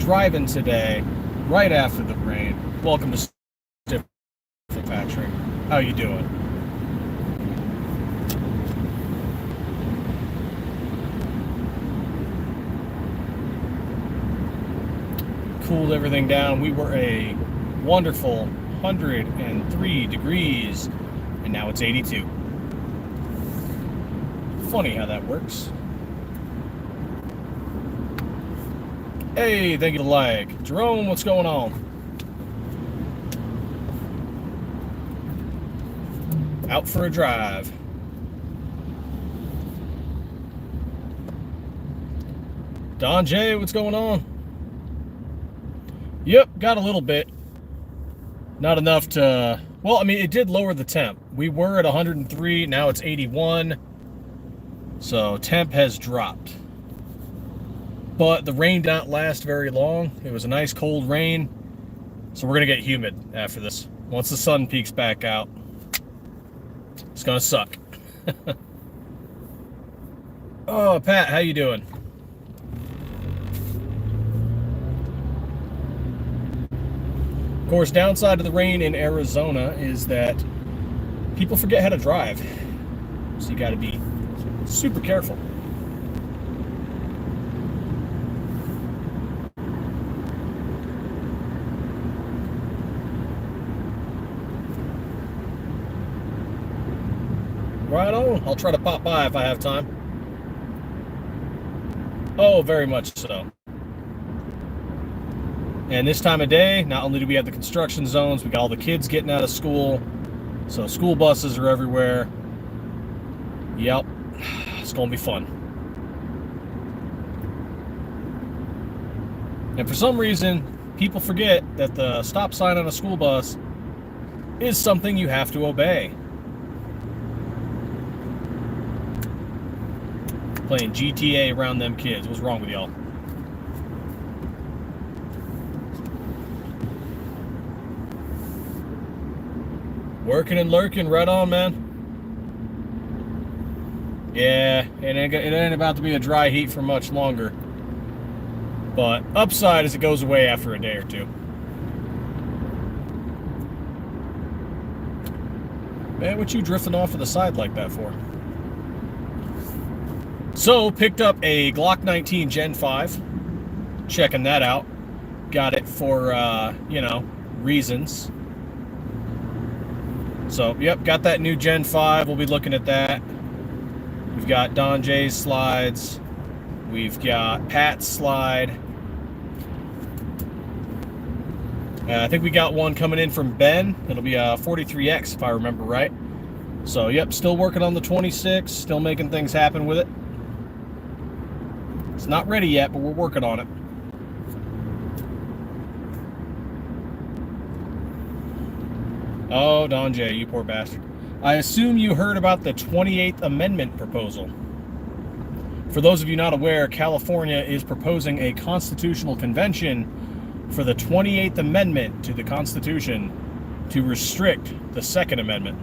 driving today, right after the rain. Welcome to Stiffler Manufacturing. How you doing? Cooled everything down. We were a wonderful 103 degrees, and now it's 82. Funny how that works. Hey, thank you for the like. Jerome, what's going on? Out for a drive. Don J, what's going on? Yep, got a little bit. Not enough to... Well, I mean, it did lower the temp. We were at 103, now it's 81. So, temp has dropped. But the rain did not last very long. It was a nice cold rain. So we're going to get humid after this. Once the sun peeks back out, it's going to suck. Oh, Pat, how you doing? Of course, downside to the rain in Arizona is that people forget how to drive. So you got to be super careful. Right on. I'll try to pop by if I have time. Oh, very much so. And this time of day, not only do we have the construction zones, we got all the kids getting out of school. So school buses are everywhere. Yep. It's going to be fun. And for some reason, people forget that the stop sign on a school bus is something you have to obey. Playing GTA around them kids. What's wrong with y'all? Working and lurking, right on, man. Yeah, it ain't about to be a dry heat for much longer. But upside is it goes away after a day or two. Man, what you drifting off to the side like that for? So, picked up a Glock 19 Gen 5. Checking that out. Got it for, you know, reasons. So, yep, got that new Gen 5. We'll be looking at that. We've got Don J's slides. We've got Pat's slide. I think we got one coming in from Ben. It'll be a 43X if I remember right. So, yep, still working on the 26. Still making things happen with it. It's not ready yet, but we're working on it. Oh, Don J, you poor bastard. I assume you heard about the 28th Amendment proposal. For those of you not aware, California is proposing a constitutional convention for the 28th Amendment to the Constitution to restrict the Second Amendment.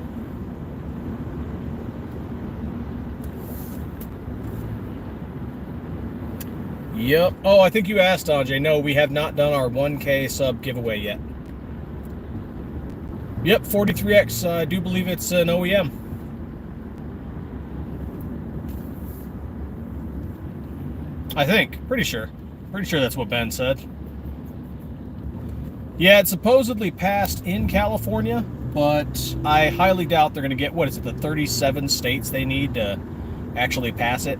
Yep. Oh, I think you asked, Ajay. No, we have not done our 1K sub giveaway yet. Yep, 43X. I do believe it's an OEM. I think. Pretty sure. Pretty sure that's what Ben said. Yeah, it's supposedly passed in California, but I highly doubt they're going to get, what is it, the 37 states they need to actually pass it?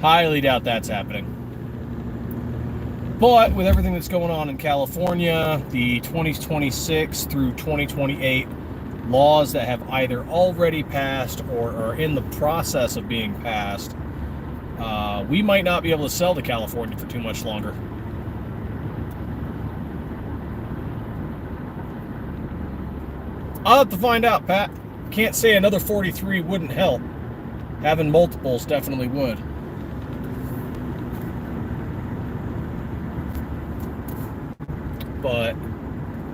Highly doubt that's happening. But with everything that's going on in California, the 2026 through 2028 laws that have either already passed or are in the process of being passed, we might not be able to sell to California for too much longer. I'll have to find out, Pat. Can't say another 43 wouldn't help. Having multiples definitely would. But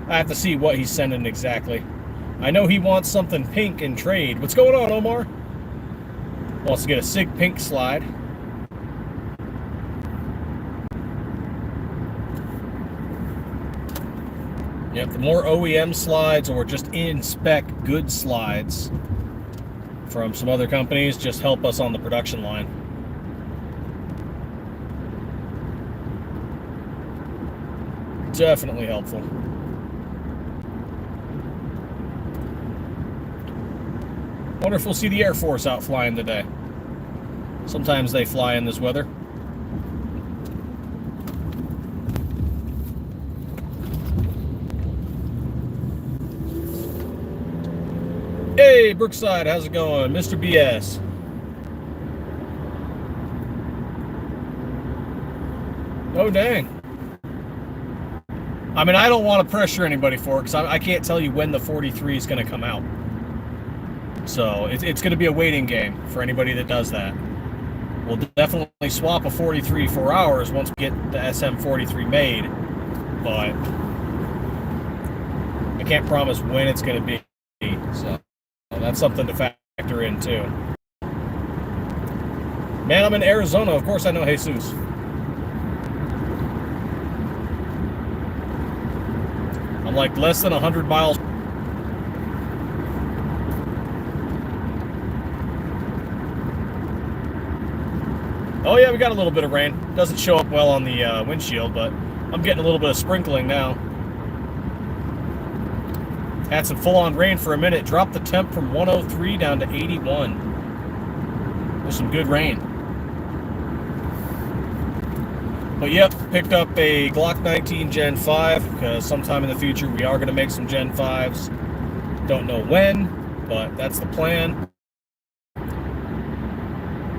I have to see what he's sending exactly. I know he wants something pink in trade. What's going on, Omar? Wants to get a SIG pink slide. Yep, the more OEM slides or just in-spec good slides from some other companies just help us on the production line. Definitely helpful. Wonder if we'll see the Air Force out flying today. Sometimes they fly in this weather. Hey, Brookside, how's it going? Mr. BS. Oh, dang. I mean, I don't want to pressure anybody for it because I can't tell you when the 43 is going to come out. So it's going to be a waiting game for anybody that does that. We'll definitely swap a 43 for ours once we get the SM43 made, but I can't promise when it's going to be. So that's something to factor in too. Man, I'm in Arizona. Of course I know Jesus. I'm like less than 100 miles. Oh yeah, we got a little bit of rain. Doesn't show up well on the windshield, but I'm getting a little bit of sprinkling now. Had some full-on rain for a minute. Dropped the temp from 103 down to 81. There's some good rain. But yep, picked up a Glock 19 Gen 5 because sometime in the future we are going to make some Gen 5s. Don't know when, but that's the plan.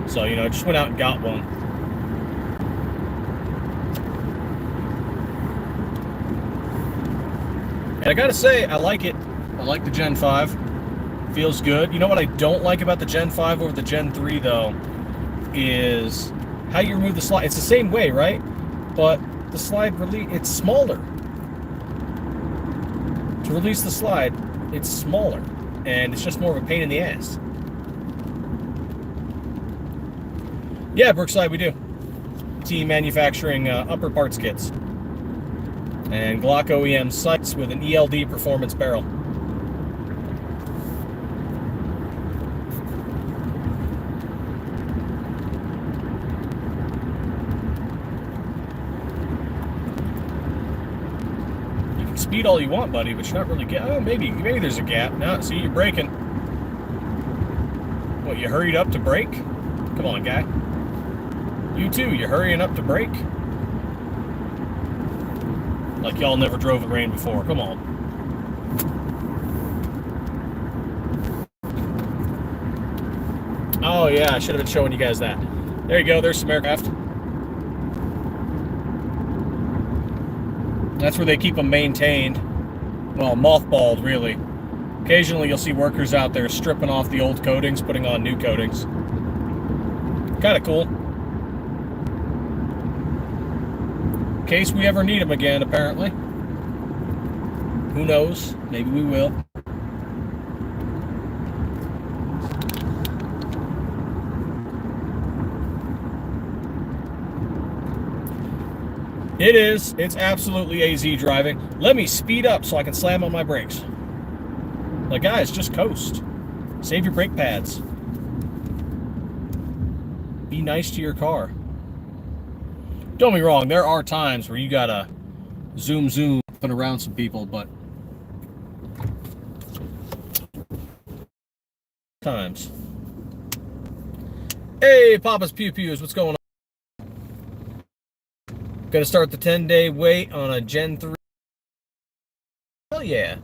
So, you know, just went out and got one. And I gotta say, I like it. I like the Gen 5. Feels good. You know what I don't like about the Gen 5 over the Gen 3, though, is how you remove the slide. It's the same way, right? But the slide release, it's smaller. To release the slide, it's smaller. And it's just more of a pain in the ass. Yeah, Brookside, we do. Team manufacturing upper parts kits. And Glock OEM sights with an ELD performance barrel. You can speed all you want, buddy, but you're not really getting. Oh, maybe there's a gap. No, see, you're braking. What, you hurried up to brake? Come on, guy. You too, you hurrying up to brake? Like y'all never drove in rain before. Come on. Oh yeah, I should have been showing you guys that. There you go, there's some aircraft. That's where they keep them maintained. Well, mothballed, really. Occasionally you'll see workers out there stripping off the old coatings, putting on new coatings. Kind of cool. In case we ever need them again, apparently. Who knows? Maybe we will. It is. It's absolutely AZ driving. Let me speed up so I can slam on my brakes. Like, guys, just coast. Save your brake pads. Be nice to your car. Don't be wrong, there are times where you gotta zoom around some people, but times. Hey, Papa's Pew Pews, what's going on? Gonna start the 10-day wait on a Gen 3. Hell yeah.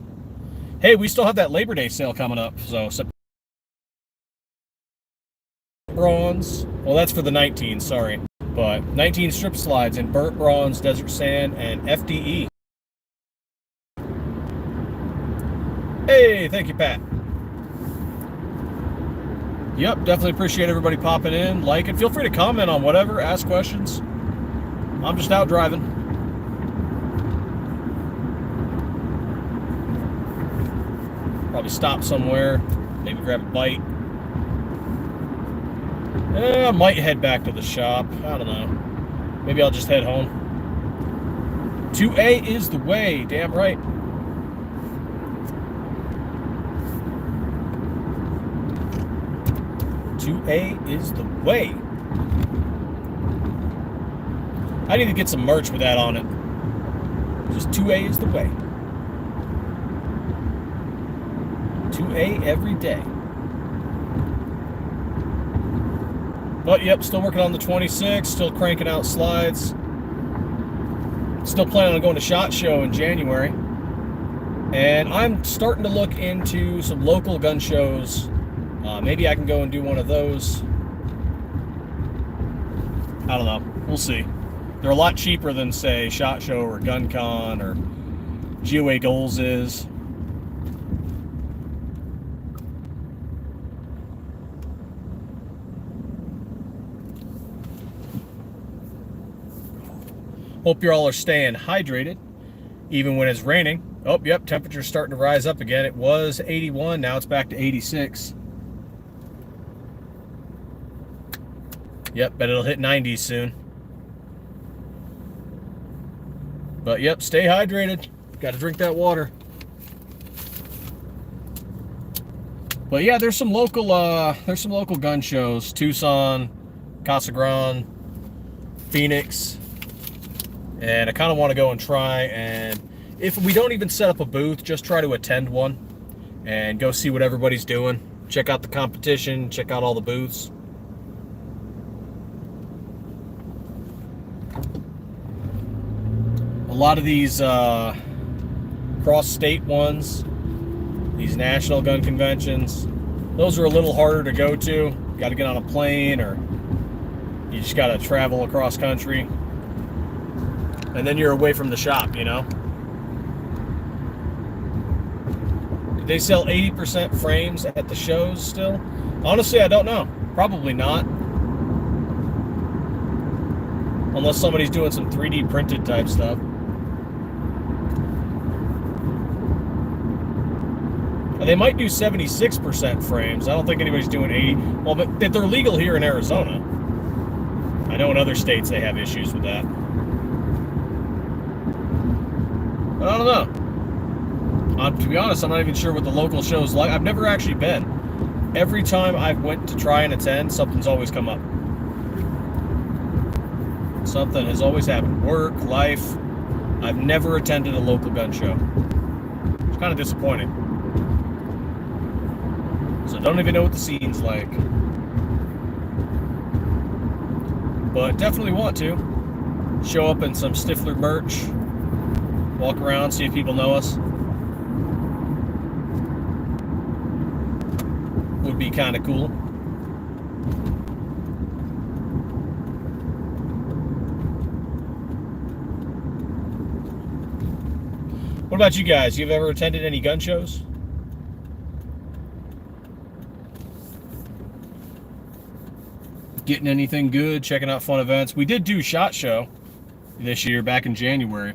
Hey, we still have that Labor Day sale coming up, so bronze. Well, that's for the 19, sorry. But 19 strip slides in burnt bronze, desert sand, and FDE. Hey, thank you, Pat. Yep, definitely appreciate everybody popping in, liking. Feel free to comment on whatever, ask questions. I'm just out driving. Probably stop somewhere, maybe grab a bite. I might head back to the shop. I don't know. Maybe I'll just head home. 2A is the way. Damn right. 2A is the way. I need to get some merch with that on it. Just 2A is the way. 2A every day. But yep, still working on the 26, still cranking out slides. Still planning on going to SHOT Show in January. And I'm starting to look into some local gun shows. Maybe I can go and do one of those. I don't know. We'll see. They're a lot cheaper than, say, SHOT Show or Gun Con or GOA Goals is. Hope you all are staying hydrated, even when it's raining. Oh, yep, temperature's starting to rise up again. It was 81, now it's back to 86. Yep, bet it'll hit 90s soon. But yep, stay hydrated. Got to drink that water. But yeah, there's some local gun shows. Tucson, Casa Grande, Phoenix. And I kind of want to go and try, and if we don't even set up a booth, just try to attend one and go see what everybody's doing. Check out the competition, check out all the booths. A lot of these cross-state ones, these national gun conventions, those are a little harder to go to. Got to get on a plane, or you just got to travel across country. And then you're away from the shop, you know? Do they sell 80% frames at the shows still? Honestly, I don't know. Probably not. Unless somebody's doing some 3D printed type stuff. They might do 76% frames. I don't think anybody's doing 80. Well, but they're legal here in Arizona. I know in other states they have issues with that. But I don't know. To be honest, I'm not even sure what the local show's like. I've never actually been. Every time I've went to try and attend, something's always come up. Something has always happened. Work, life. I've never attended a local gun show. It's kind of disappointing. So I don't even know what the scene's like. But definitely want to. Show up in some Stiffler merch. Walk around, see if people know us. Would be kind of cool. What about you guys? You have ever attended any gun shows? Getting anything good, checking out fun events. We did do SHOT Show this year, back in January.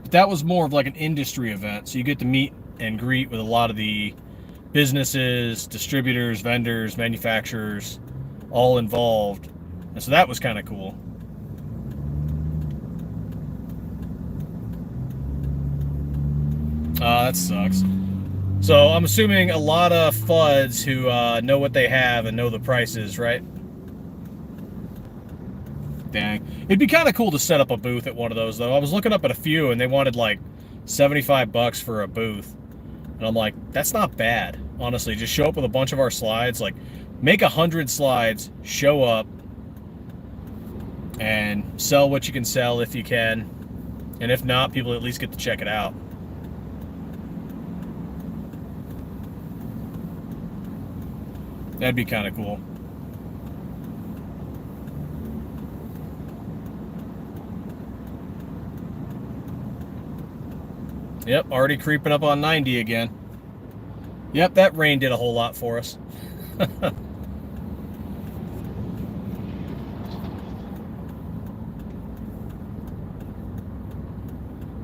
But that was more of like an industry event. So you get to meet and greet with a lot of the businesses, distributors, vendors, manufacturers, all involved. And so that was kind of cool. That sucks. So I'm assuming a lot of FUDs who know what they have and know the prices, right? Dang. It'd be kind of cool to set up a booth at one of those, though. I was looking up at a few, and they wanted like $75 for a booth. And I'm like, that's not bad. Honestly, just show up with a bunch of our slides. Like, make 100 slides, show up, and sell what you can sell if you can. And if not, people at least get to check it out. That'd be kind of cool. Yep, already creeping up on 90 again. Yep, that rain did a whole lot for us.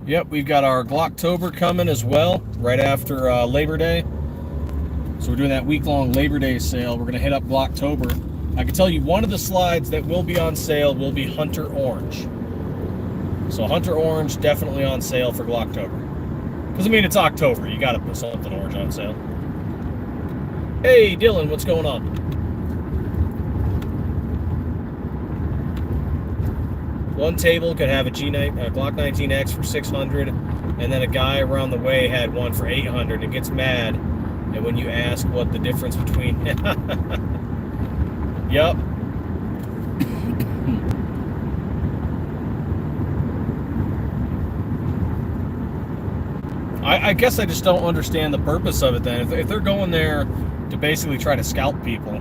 Yep, we've got our Glocktober coming as well, right after Labor Day. So we're doing that week-long Labor Day sale. We're going to hit up Glocktober. I can tell you one of the slides that will be on sale will be Hunter Orange. So Hunter Orange definitely on sale for Glocktober. Because, I mean, it's October. You got to put something orange on sale. Hey, Dylan, what's going on? One table could have a Glock 19X for 600, and then a guy around the way had one for 800 and gets mad. And when you ask what the difference between... Yup. I guess I just don't understand the purpose of it then. If they're going there to basically try to scalp people,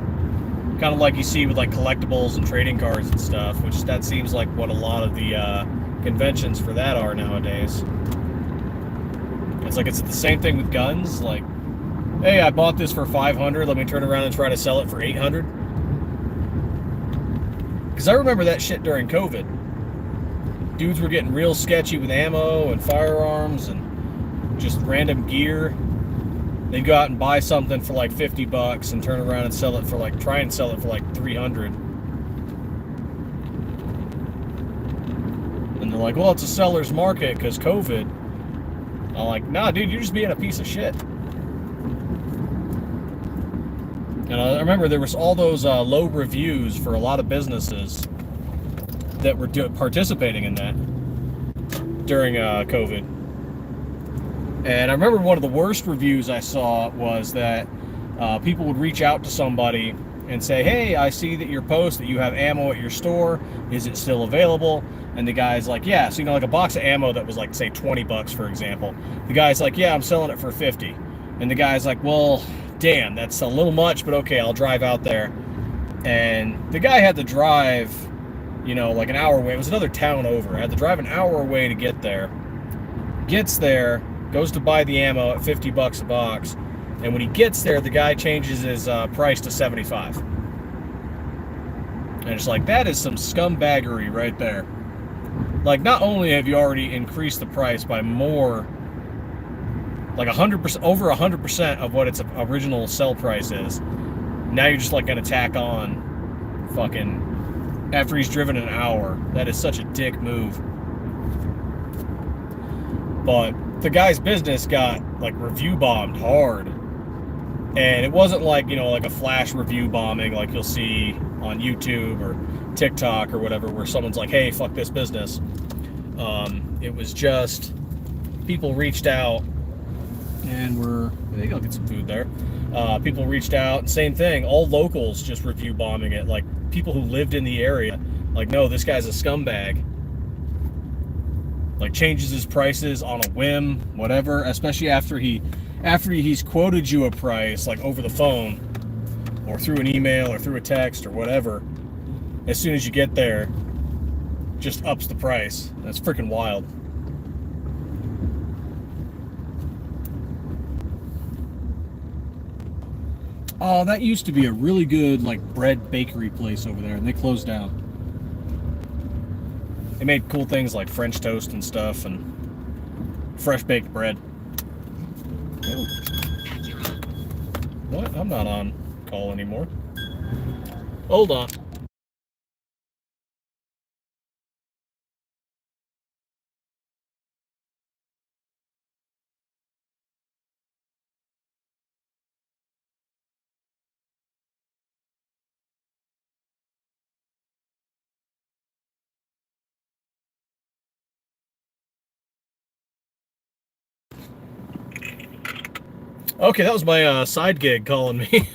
kind of like you see with like collectibles and trading cards and stuff, which that seems like what a lot of the conventions for that are nowadays. It's like it's the same thing with guns. Like, hey, I bought this for 500. Let me turn around and try to sell it for 800. Because I remember that shit during COVID. Dudes were getting real sketchy with ammo and firearms and just random gear. They'd go out and buy something for like 50 bucks and turn around and sell it for like, try and sell it for like 300. And they're like, well, it's a seller's market because COVID. I'm like, nah, dude, you're just being a piece of shit. And I remember there was all those low reviews for a lot of businesses that were participating in that during COVID. And I remember one of the worst reviews I saw was that people would reach out to somebody and say, hey, I see that your post that you have ammo at your store. Is it still available? And the guy's like, yeah. So, you know, like a box of ammo that was like, say, 20 bucks, for example. The guy's like, yeah, I'm selling it for 50. And the guy's like, well, damn, that's a little much, but okay, I'll drive out there. And the guy had to drive, you know, like an hour away. It was another town over. I had to drive an hour away to get there. Gets there, goes to buy the ammo at 50 bucks a box. And when he gets there, the guy changes his price to 75. And it's like, that is some scumbaggery right there. Like, not only have you already increased the price by more, like 100%, over 100% of what its original sell price is, now you're just like going to tack on fucking, after he's driven an hour. That is such a dick move. But the guy's business got like review bombed hard. And it wasn't like, you know, like a flash review bombing like you'll see on YouTube or TikTok or whatever, where someone's like, hey, fuck this business. It was just people reached out and I think I'll get some food there. People reached out, same thing, all locals just review bombing it, like people who lived in the area. Like, no, this guy's a scumbag. Like, changes his prices on a whim, whatever, especially after he's quoted you a price, like over the phone or through an email or through a text or whatever. As soon as you get there, just ups the price. That's freaking wild. Oh, that used to be a really good like bread bakery place over there, and they closed down. They made cool things like French toast and stuff and fresh baked bread. Oh. What? I'm not on call anymore. Hold on. Okay, that was my side gig calling me.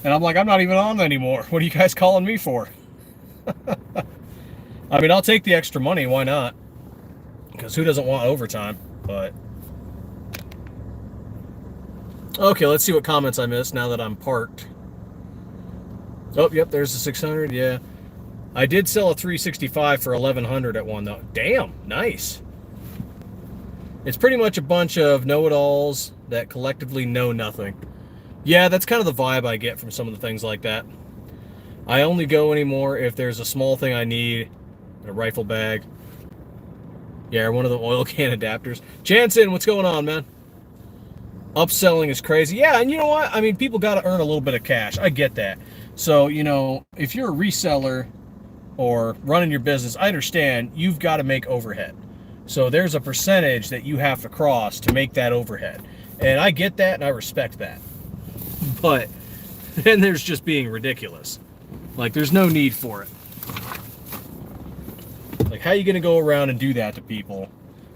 And I'm like, I'm not even on anymore. What are you guys calling me for? I mean, I'll take the extra money. Why not? Because who doesn't want overtime? But okay, let's see what comments I missed now that I'm parked. Oh, yep, there's the 600. Yeah, I did sell a 365 for 1100 at one though. Damn, nice. It's pretty much a bunch of know-it-alls that collectively know nothing. Yeah, that's kind of the vibe I get from some of the things like that. I only go anymore if there's a small thing I need, a rifle bag. Yeah, one of the oil can adapters. Jansen, what's going on, man? Upselling is crazy. Yeah, and you know what? I mean, people got to earn a little bit of cash. I get that. So, you know, if you're a reseller or running your business, I understand you've got to make overhead. So there's a percentage that you have to cross to make that overhead. And I get that and I respect that. But then there's just being ridiculous. Like, there's no need for it. how are you going to go around and do that to people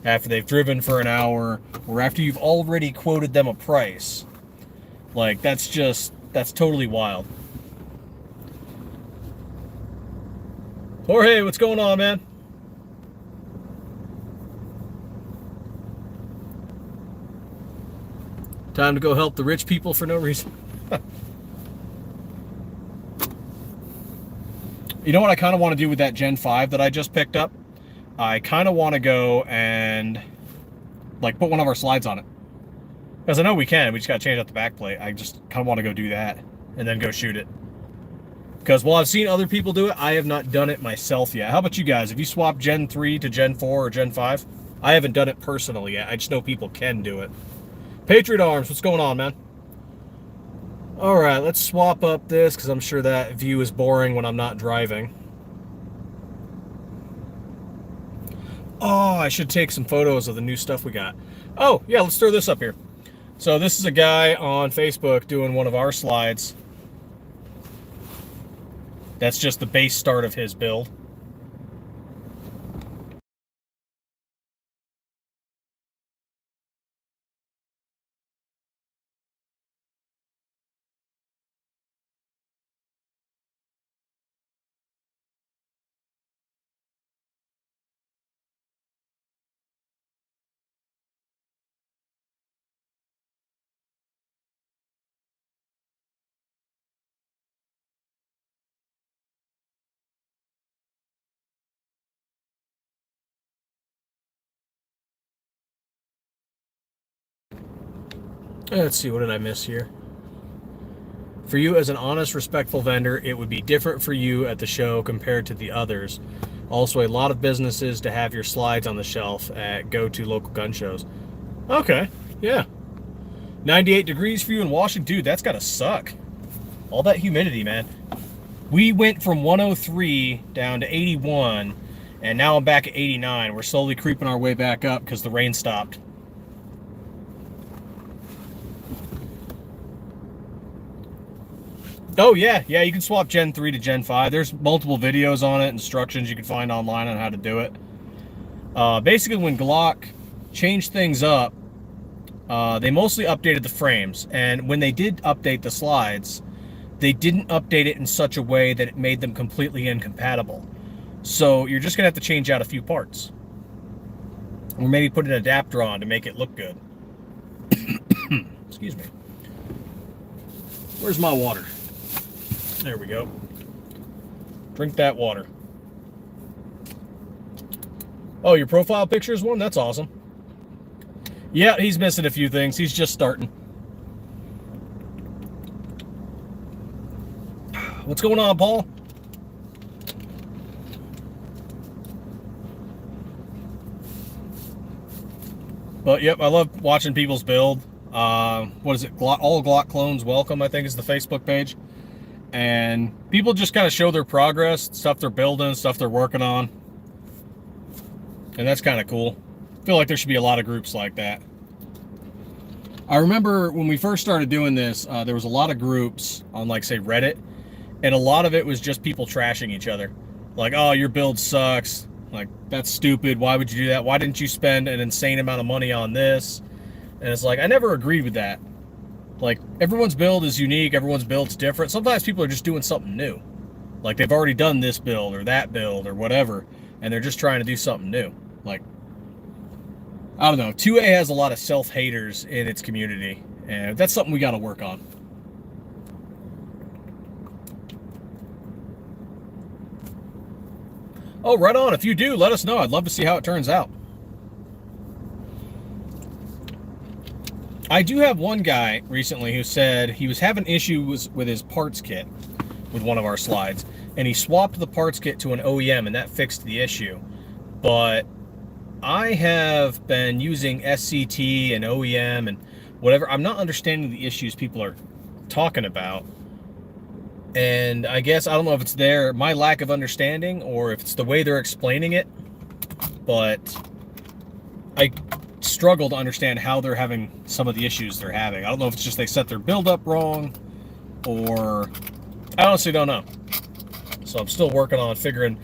after they've driven for an hour or after you've already quoted them a price? Like, that's totally wild. Jorge, what's going on, man? Time to go help the rich people for no reason. You know what I kind of want to do with that Gen 5 that I just picked up? I kind of want to go and like put one of our slides on it. Because I know we can. We just got to change out the back plate. I just kind of want to go do that and then go shoot it. Because while I've seen other people do it, I have not done it myself yet. How about you guys? Have you swapped Gen 3 to Gen 4 or Gen 5? I haven't done it personally yet. I just know people can do it. Patriot Arms, what's going on, man? All right, let's swap up this because I'm sure that view is boring when I'm not driving. Oh, I should take some photos of the new stuff we got. Oh, yeah, let's throw this up here. So this is a guy on Facebook doing one of our slides. That's just the base start of his build. Let's see, what did I miss here? For you as an honest, respectful vendor, it would be different for you at the show compared to the others. Also, a lot of businesses to have your slides on the shelf at go-to local gun shows. Okay, yeah. 98 degrees for you in Washington. Dude, that's gotta suck. All that humidity, man. We went from 103 down to 81, and now I'm back at 89. We're slowly creeping our way back up because the rain stopped. Oh, yeah, you can swap Gen 3 to Gen 5. There's multiple videos on it, instructions you can find online on how to do it. Basically, when Glock changed things up, they mostly updated the frames. And when they did update the slides, they didn't update it in such a way that it made them completely incompatible. So you're just going to have to change out a few parts. Or maybe put an adapter on to make it look good. Excuse me. Where's my water? There we go. Drink that water. Oh, your profile picture is one? That's awesome. Yeah, he's missing a few things. He's just starting. What's going on, Paul? But, yep, I love watching people's build. What is it? All Glock clones welcome, I think is the Facebook page. And people just kind of show their progress, stuff they're building, stuff they're working on. And that's kind of cool. I feel like there should be a lot of groups like that. I remember when we first started doing this, there was a lot of groups on, like, say, Reddit. And a lot of it was just people trashing each other. Like, oh, your build sucks. Like, that's stupid. Why would you do that? Why didn't you spend an insane amount of money on this? And it's like, I never agreed with that. Like, everyone's build is unique. Everyone's build's different. Sometimes people are just doing something new. Like, they've already done this build or that build or whatever, and they're just trying to do something new. Like, I don't know. 2A has a lot of self-haters in its community, and that's something we got to work on. Oh, right on. If you do, let us know. I'd love to see how it turns out. I do have one guy recently who said he was having issues with his parts kit with one of our slides, and he swapped the parts kit to an OEM, and that fixed the issue. But I have been using SCT and OEM and whatever. I'm not understanding the issues people are talking about. And I guess, I don't know if it's my lack of understanding or if it's the way they're explaining it, but I struggle to understand how they're having some of the issues they're having. I don't know if it's just they set their build up wrong, or I honestly don't know. So I'm still working on trying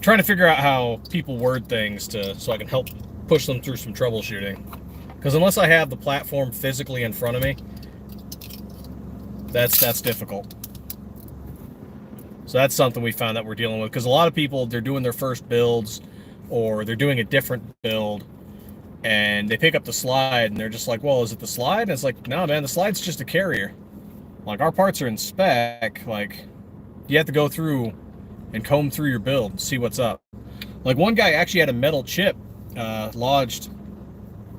trying to figure out how people word things so I can help push them through some troubleshooting. Because unless I have the platform physically in front of me, that's difficult. So that's something we found that we're dealing with. Because a lot of people, they're doing their first builds, or they're doing a different build, and they pick up the slide, and they're just like, well, is it the slide? And it's like, no, man, the slide's just a carrier. Like, our parts are in spec. Like, you have to go through and comb through your build and see what's up. Like, one guy actually had a metal chip lodged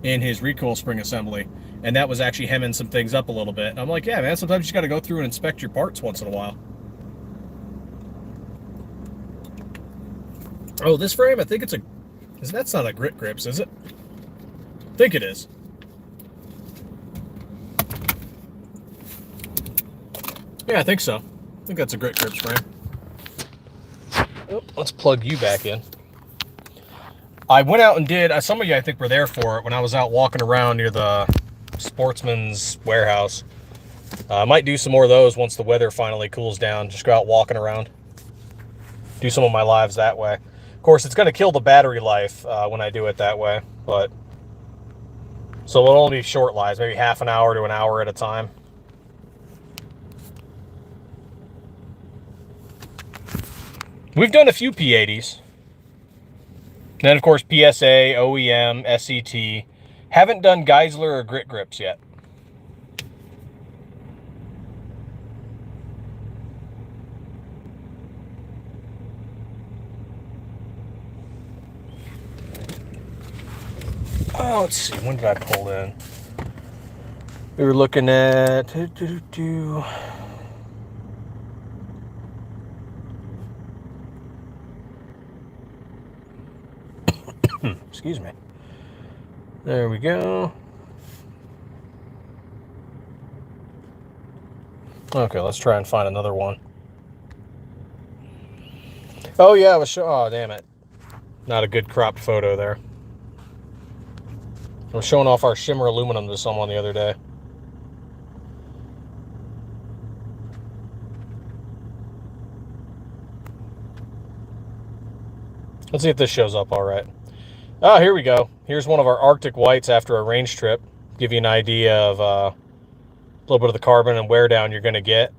in his recoil spring assembly, and that was actually hemming some things up a little bit. And I'm like, yeah, man, sometimes you just got to go through and inspect your parts once in a while. Oh, this frame, I think it's that's not a grit grips, is it? I think it is. Yeah, I think so. I think that's a grit grips frame. Oh, let's plug you back in. I went out and did, some of you I think were there for it when I was out walking around near the Sportsman's Warehouse. I might do some more of those once the weather finally cools down. Just go out walking around. Do some of my lives that way. Of course, it's going to kill the battery life when I do it that way. But so it'll only be short lives, maybe half an hour to an hour at a time. We've done a few P80s. And then, of course, PSA, OEM, SET. Haven't done Geisler or grit grips yet. Oh, let's see. When did I pull in? We were looking at... Excuse me. There we go. Okay, let's try and find another one. Oh, yeah, I was oh, damn it. Not a good cropped photo there. I was showing off our shimmer aluminum to someone the other day. Let's see if this shows up all right. Oh, here we go. Here's one of our Arctic whites after a range trip. Give you an idea of a little bit of the carbon and wear down you're going to get.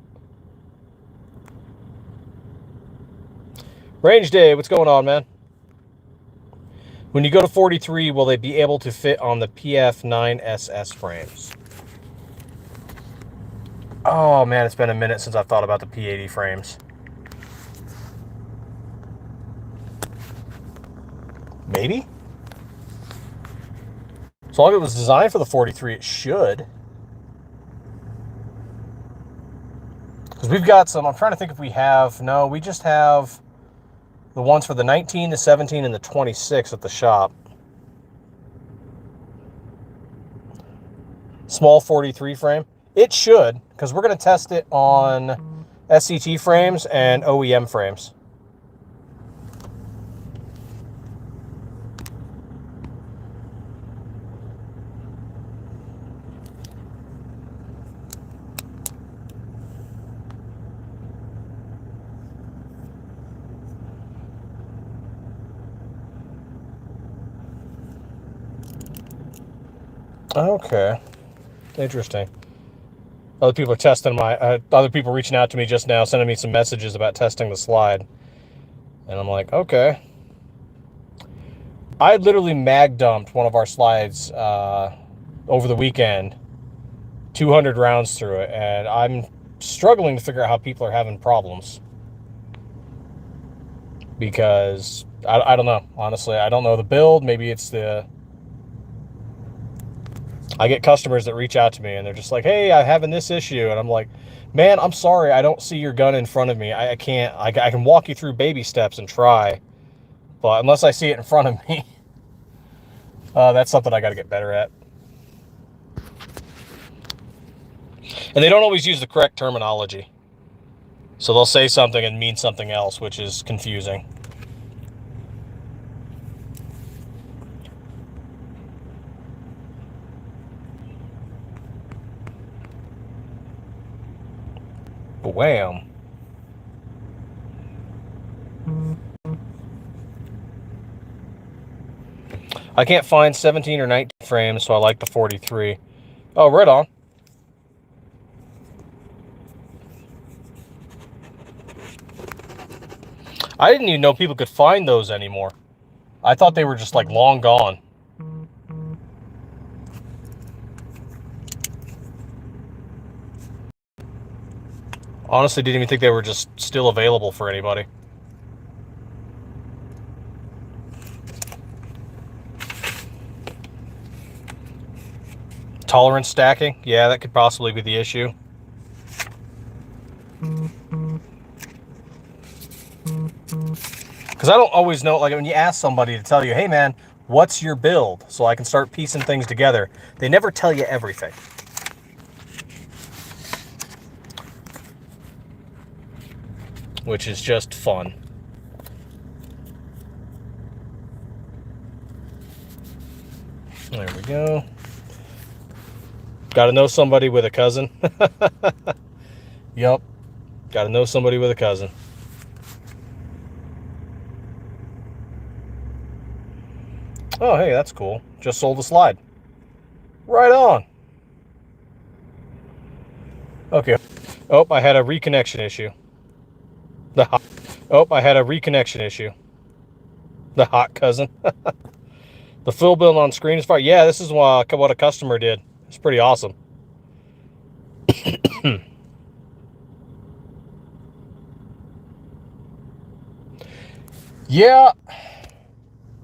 Range day, what's going on, man? When you go to 43, will they be able to fit on the PF9SS frames? Oh, man, it's been a minute since I've thought about the P80 frames. Maybe? So long as it was designed for the 43, it should. Because we've got some, I'm trying to think if we have, no, we just have the ones for the 19, the 17, and the 26 at the shop. Small 43 frame. It should, because we're going to test it on SCT frames and OEM frames. Okay, interesting. Other people are testing my, other people reaching out to me just now, sending me some messages about testing the slide. And I'm like, okay. I literally mag dumped one of our slides over the weekend, 200 rounds through it, and I'm struggling to figure out how people are having problems. Because, I don't know, honestly. I don't know the build. Maybe it's the... I get customers that reach out to me and they're just like, hey, I'm having this issue. And I'm like, man, I'm sorry. I don't see your gun in front of me. I can't, I can walk you through baby steps and try. But unless I see it in front of me, that's something I got to get better at. And they don't always use the correct terminology. So they'll say something and mean something else, which is confusing. Wham. I can't find 17 or 19 frames, so I like the 43. Oh, right on. I didn't even know people could find those anymore. I thought they were just like long gone. Honestly, didn't even think they were just still available for anybody. Tolerance stacking? Yeah, that could possibly be the issue. Because I don't always know, like when you ask somebody to tell you, hey man, what's your build? So I can start piecing things together. They never tell you everything. Which is just fun. There we go. Got to know somebody with a cousin. Yup. Got to know somebody with a cousin. Oh, hey, that's cool. Just sold a slide. Right on. Okay. Oh, I had a reconnection issue. Oh, I had a reconnection issue. The hot cousin. The fill build on screen is fine. Yeah, this is what a customer did. It's pretty awesome. Yeah.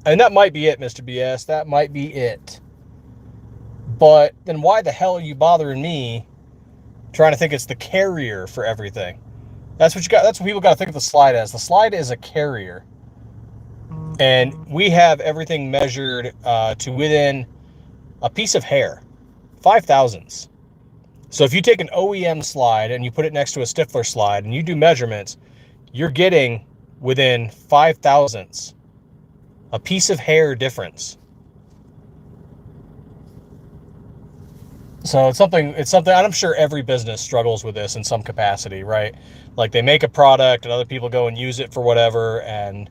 And that might be it, Mr. BS. That might be it. But then why the hell are you bothering me trying to think it's the carrier for everything? That's what you got. That's what people got to think of the slide as. The slide is a carrier. And we have everything measured to within a piece of hair. 5,000ths. So if you take an OEM slide and you put it next to a Stiffler slide and you do measurements, you're getting within 5,000ths. A piece of hair difference. So it's something, I'm sure every business struggles with this in some capacity, right? Like they make a product and other people go and use it for whatever. And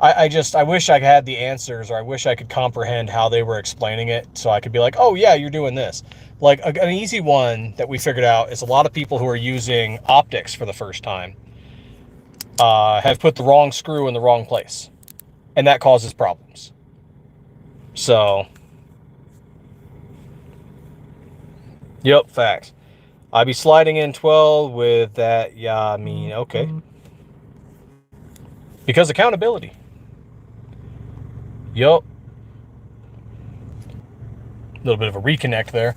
I wish I had the answers, or I wish I could comprehend how they were explaining it. So I could be like, oh yeah, you're doing this. Like an easy one that we figured out is a lot of people who are using optics for the first time have put the wrong screw in the wrong place. And that causes problems. So, yep, facts. I'd be sliding in 12 with that. Yeah, I mean, okay. Because accountability. Yep. A little bit of a reconnect there.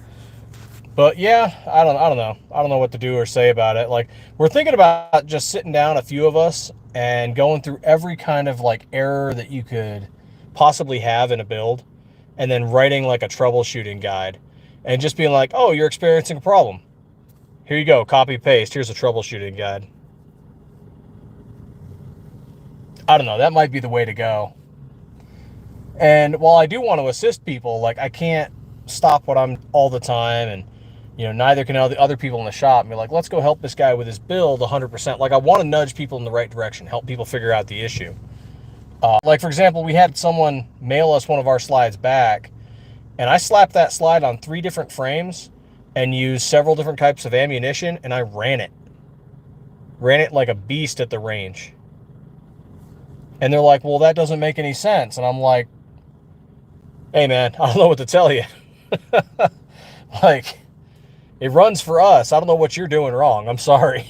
But yeah, I don't know. I don't know what to do or say about it. Like, we're thinking about just sitting down, a few of us, and going through every kind of like error that you could possibly have in a build, and then writing like a troubleshooting guide and just being like, oh, you're experiencing a problem. Here you go, copy paste. Here's a troubleshooting guide. I don't know. That might be the way to go. And while I do want to assist people, like I can't stop what I'm all the time, and you know, neither can the other people in the shop and be like, let's go help this guy with his build 100%. Like I want to nudge people in the right direction, help people figure out the issue. Like for example, we had someone mail us one of our slides back, and I slapped that slide on 3 different frames and used several different types of ammunition, and I ran it like a beast at the range. And they're like, well, that doesn't make any sense. And I'm like, hey man, I don't know what to tell you. Like, it runs for us. I don't know what you're doing wrong. I'm sorry.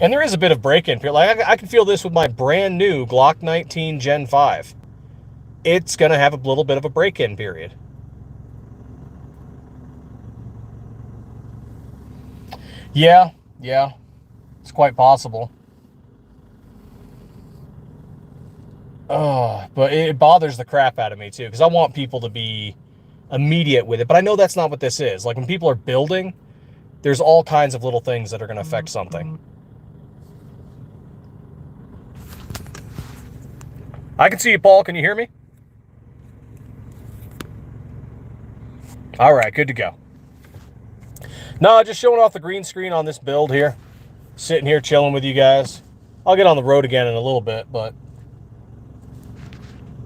And there is a bit of break-in period. Like I can feel this with my brand new Glock 19 Gen 5. It's going to have a little bit of a break-in period. Yeah. It's quite possible. But it bothers the crap out of me too, because I want people to be immediate with it. But I know that's not what this is. Like when people are building, there's all kinds of little things that are going to affect something. I can see you, Paul. Can you hear me? All right, good to go. No, just showing off the green screen on this build here. Sitting here chilling with you guys. I'll get on the road again in a little bit, but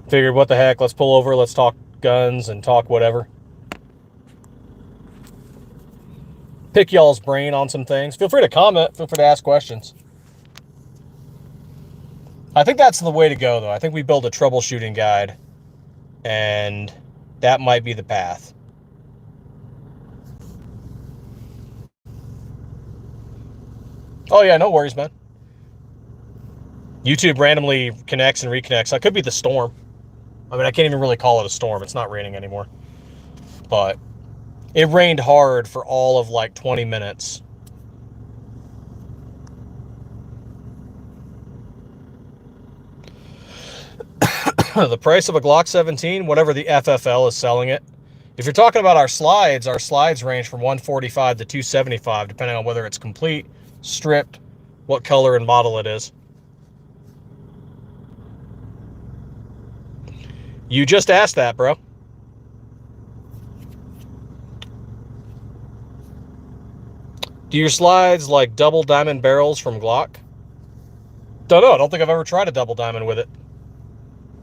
Figured, what the heck, let's pull over, let's talk guns and talk whatever. Pick y'all's brain on some things. Feel free to comment, feel free to ask questions. I think that's the way to go, though. I think we build a troubleshooting guide, and that might be the path. Oh, yeah, no worries, man. YouTube randomly connects and reconnects. That could be the storm. I mean, I can't even really call it a storm. It's not raining anymore. But it rained hard for all of like 20 minutes. The price of a Glock 17, whatever the FFL is selling it. If you're talking about our slides range from 145 to 275, depending on whether it's complete, stripped, what color and model it is. You just asked that, bro. Do your slides like double diamond barrels from Glock? Don't know. I don't think I've ever tried a double diamond with it.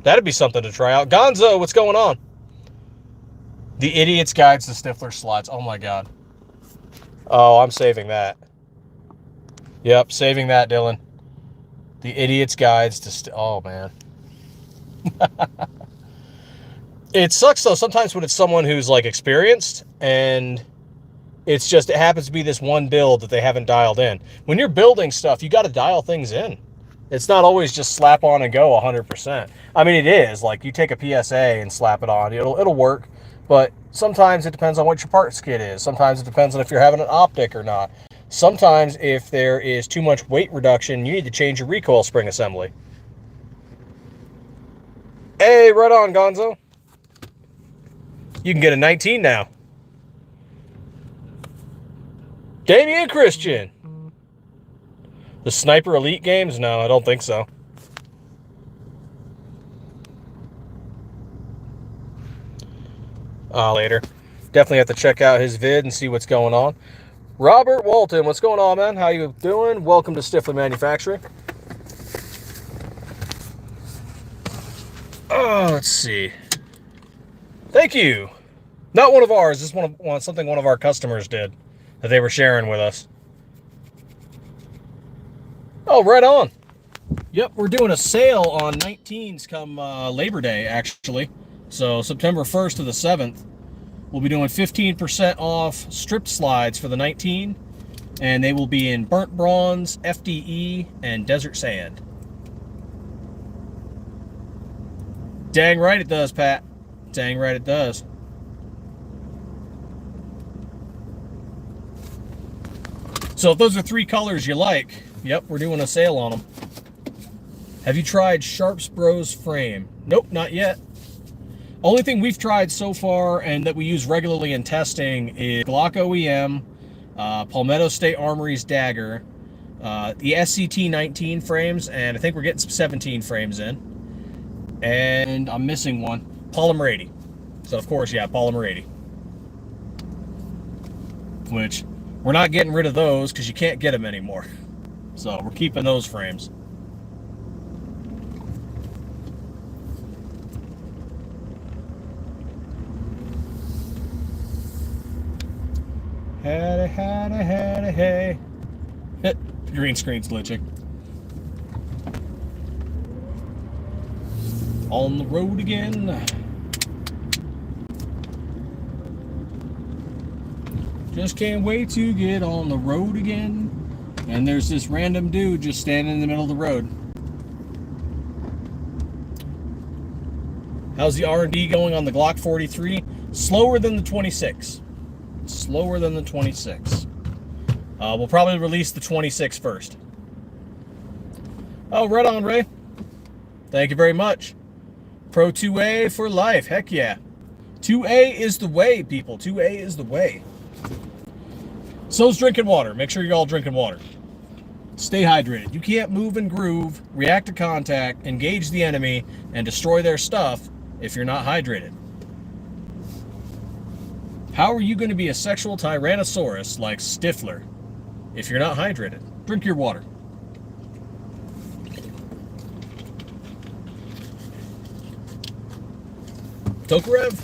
That'd be something to try out. Gonzo, what's going on? The Idiot's Guides to Stiffler Slides. Oh, my God. Oh, I'm saving that. Yep, saving that, Dylan. The Idiot's Guides to oh, man. It sucks, though, sometimes when it's someone who's, like, experienced, and it's just, it happens to be this one build that they haven't dialed in. When you're building stuff, you got to dial things in. It's not always just slap on and go 100%. I mean, it is. Like, you take a PSA and slap it on. It'll work. But sometimes it depends on what your parts kit is. Sometimes it depends on if you're having an optic or not. Sometimes if there is too much weight reduction, you need to change your recoil spring assembly. Hey, right on, Gonzo. You can get a 19 now. Damian Christian. The Sniper Elite games? No, I don't think so. Later. Definitely have to check out his vid and see what's going on. Robert Walton, what's going on, man? How you doing? Welcome to Stiffler Manufacturing. Oh, let's see. Thank you. Not one of ours. This is something one of our customers did that they were sharing with us. Oh, right on. Yep, we're doing a sale on 19s come Labor Day, actually. So September 1st to the 7th, we'll be doing 15% off stripped slides for the 19, and they will be in burnt bronze, FDE, and desert sand. Dang right it does, Pat. Dang right it does. So if those are 3 colors you like, yep, we're doing a sale on them. Have you tried Sharps Bros frame? Nope, not yet. Only thing we've tried so far and that we use regularly in testing is Glock OEM, Palmetto State Armory's Dagger, the SCT 19 frames, and I think we're getting some 17 frames in. And I'm missing one, Polymer 80. So of course, yeah, Polymer 80. Which, we're not getting rid of those because you can't get them anymore. So we're keeping those frames. Hey. Green screen's glitching. On the road again. Just can't wait to get on the road again. And there's this random dude just standing in the middle of the road. How's the R&D going on the Glock 43? Slower than the 26. Slower than the 26. We'll probably release the 26 first. Oh, right on, Ray. Thank you very much. Pro 2A for life. Heck yeah. 2A is the way, people. 2A is the way. So's drinking water. Make sure you're all drinking water. Stay hydrated. You can't move and groove, react to contact, engage the enemy, and destroy their stuff if you're not hydrated. How are you going to be a sexual tyrannosaurus like Stiffler if you're not hydrated? Drink your water. Tokarev,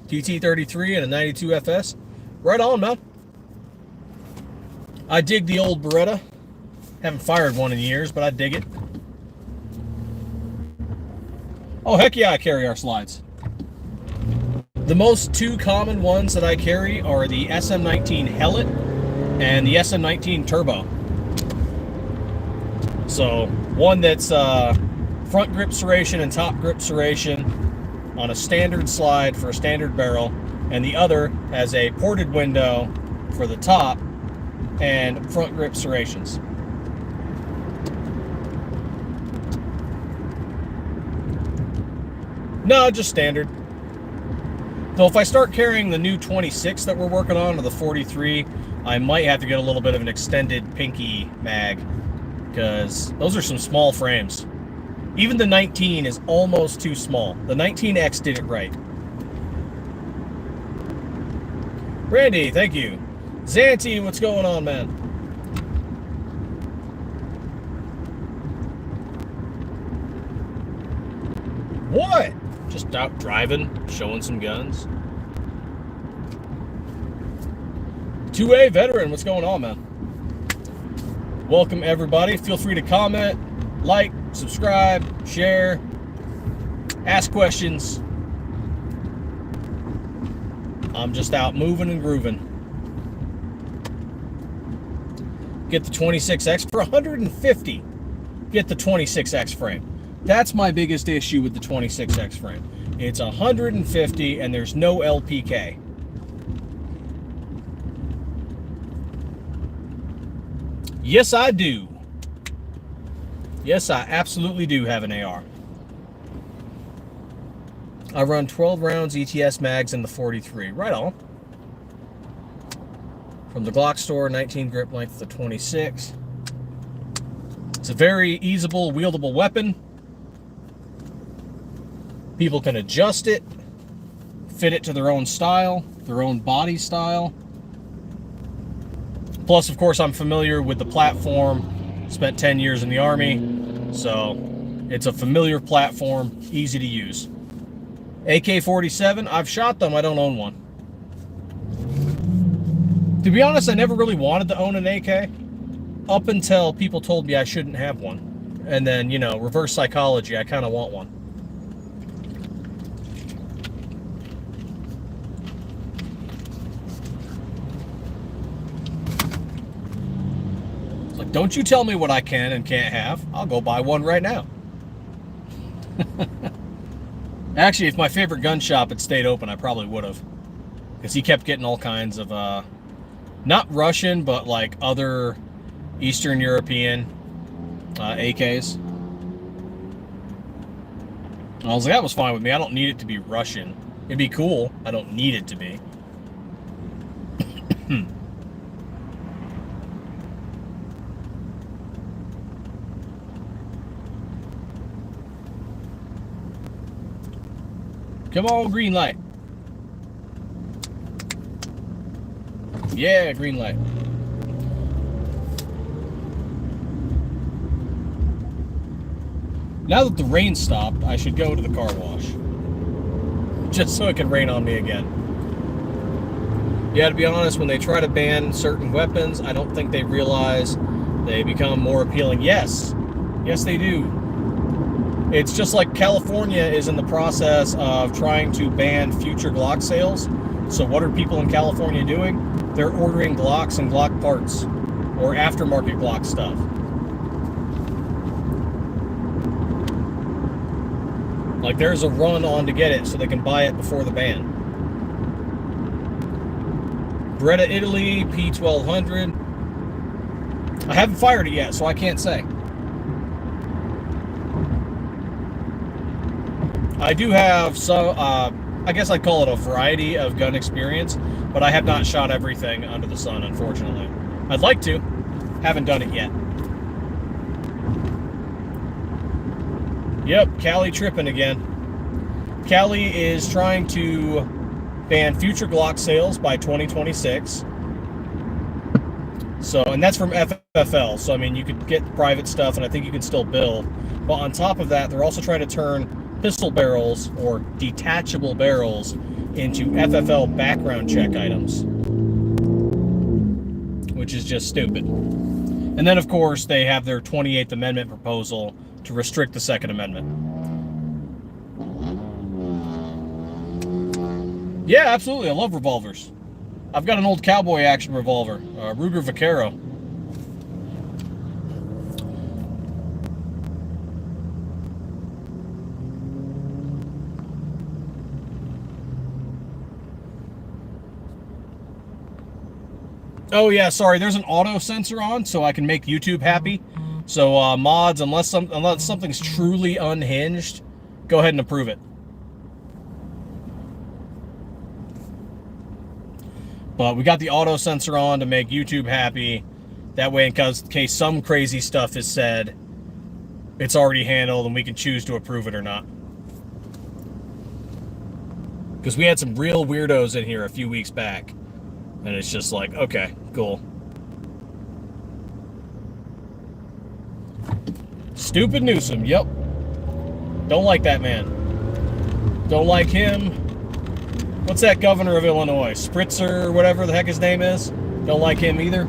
TT33 and a 92 FS. Right on, man. I dig the old Beretta. Haven't fired one in years, but I dig it. Oh, heck yeah, I carry our slides. The most two common ones that I carry are the SM19 Hellet and the SM19 Turbo. So, one that's front grip serration and top grip serration on a standard slide for a standard barrel, and the other has a ported window for the top and front grip serrations. No, just standard. Though if I start carrying the new 26 that we're working on, or the 43, I might have to get a little bit of an extended pinky mag, because those are some small frames. Even the 19 is almost too small. The 19X did it right. Randy, thank you. Zanty, what's going on, man? What? Just out driving, showing some guns. 2A veteran, what's going on, man? Welcome, everybody. Feel free to comment, like, subscribe, share, ask questions. I'm just out moving and grooving. Get the 26X for $150. Get the 26X frame. That's my biggest issue with the 26X frame. It's $150 and there's no LPK. Yes, I do. Yes, I absolutely do have an AR. I run 12 rounds ETS mags in the 43. Right on. From the Glock store, 19 grip length to 26. It's a very easable, wieldable weapon. People can adjust it, fit it to their own style, their own body style. Plus, of course, I'm familiar with the platform. Spent 10 years in the Army, so it's a familiar platform, easy to use. AK-47, I've shot them, I don't own one. To be honest, I never really wanted to own an AK, up until people told me I shouldn't have one. And then, you know, reverse psychology, I kind of want one. Like, don't you tell me what I can and can't have. I'll go buy one right now. Actually, if my favorite gun shop had stayed open, I probably would have. Because he kept getting all kinds of, not Russian, but like other Eastern European AKs. And I was like, that was fine with me. I don't need it to be Russian. It'd be cool. I don't need it to be. Come on, green light. Yeah, green light. Now that the rain stopped, I should go to the car wash. Just so it can rain on me again. Yeah, to be honest, when they try to ban certain weapons, I don't think they realize they become more appealing. Yes. Yes, they do. It's just like California is in the process of trying to ban future Glock sales. So what are people in California doing? They're ordering Glocks and Glock parts or aftermarket Glock stuff. Like there's a run on to get it so they can buy it before the ban. Beretta Italy, P1200. I haven't fired it yet, so I can't say. I do have some, I guess I'd call it a variety of gun experience, but I have not shot everything under the sun, unfortunately. I'd like to. Haven't done it yet. Yep, Cali tripping again. Cali is trying to ban future Glock sales by 2026. So, and that's from FFL. So, I mean, you could get private stuff, and I think you can still build. But on top of that, they're also trying to turn pistol barrels or detachable barrels into FFL background check items, which is just stupid. And then, of course, they have their 28th Amendment proposal to restrict the Second Amendment. Yeah, absolutely. I love revolvers. I've got an old cowboy action revolver, Ruger Vaquero. Oh yeah, sorry. There's an auto sensor on, so I can make YouTube happy. So mods, unless something's truly unhinged, go ahead and approve it. But we got the auto sensor on to make YouTube happy. That way, in case some crazy stuff is said, it's already handled and we can choose to approve it or not. Because we had some real weirdos in here a few weeks back. And it's just like, okay, cool. Stupid Newsom, yep. Don't like that man. Don't like him. What's that governor of Illinois? Spritzer or whatever the heck his name is? Don't like him either.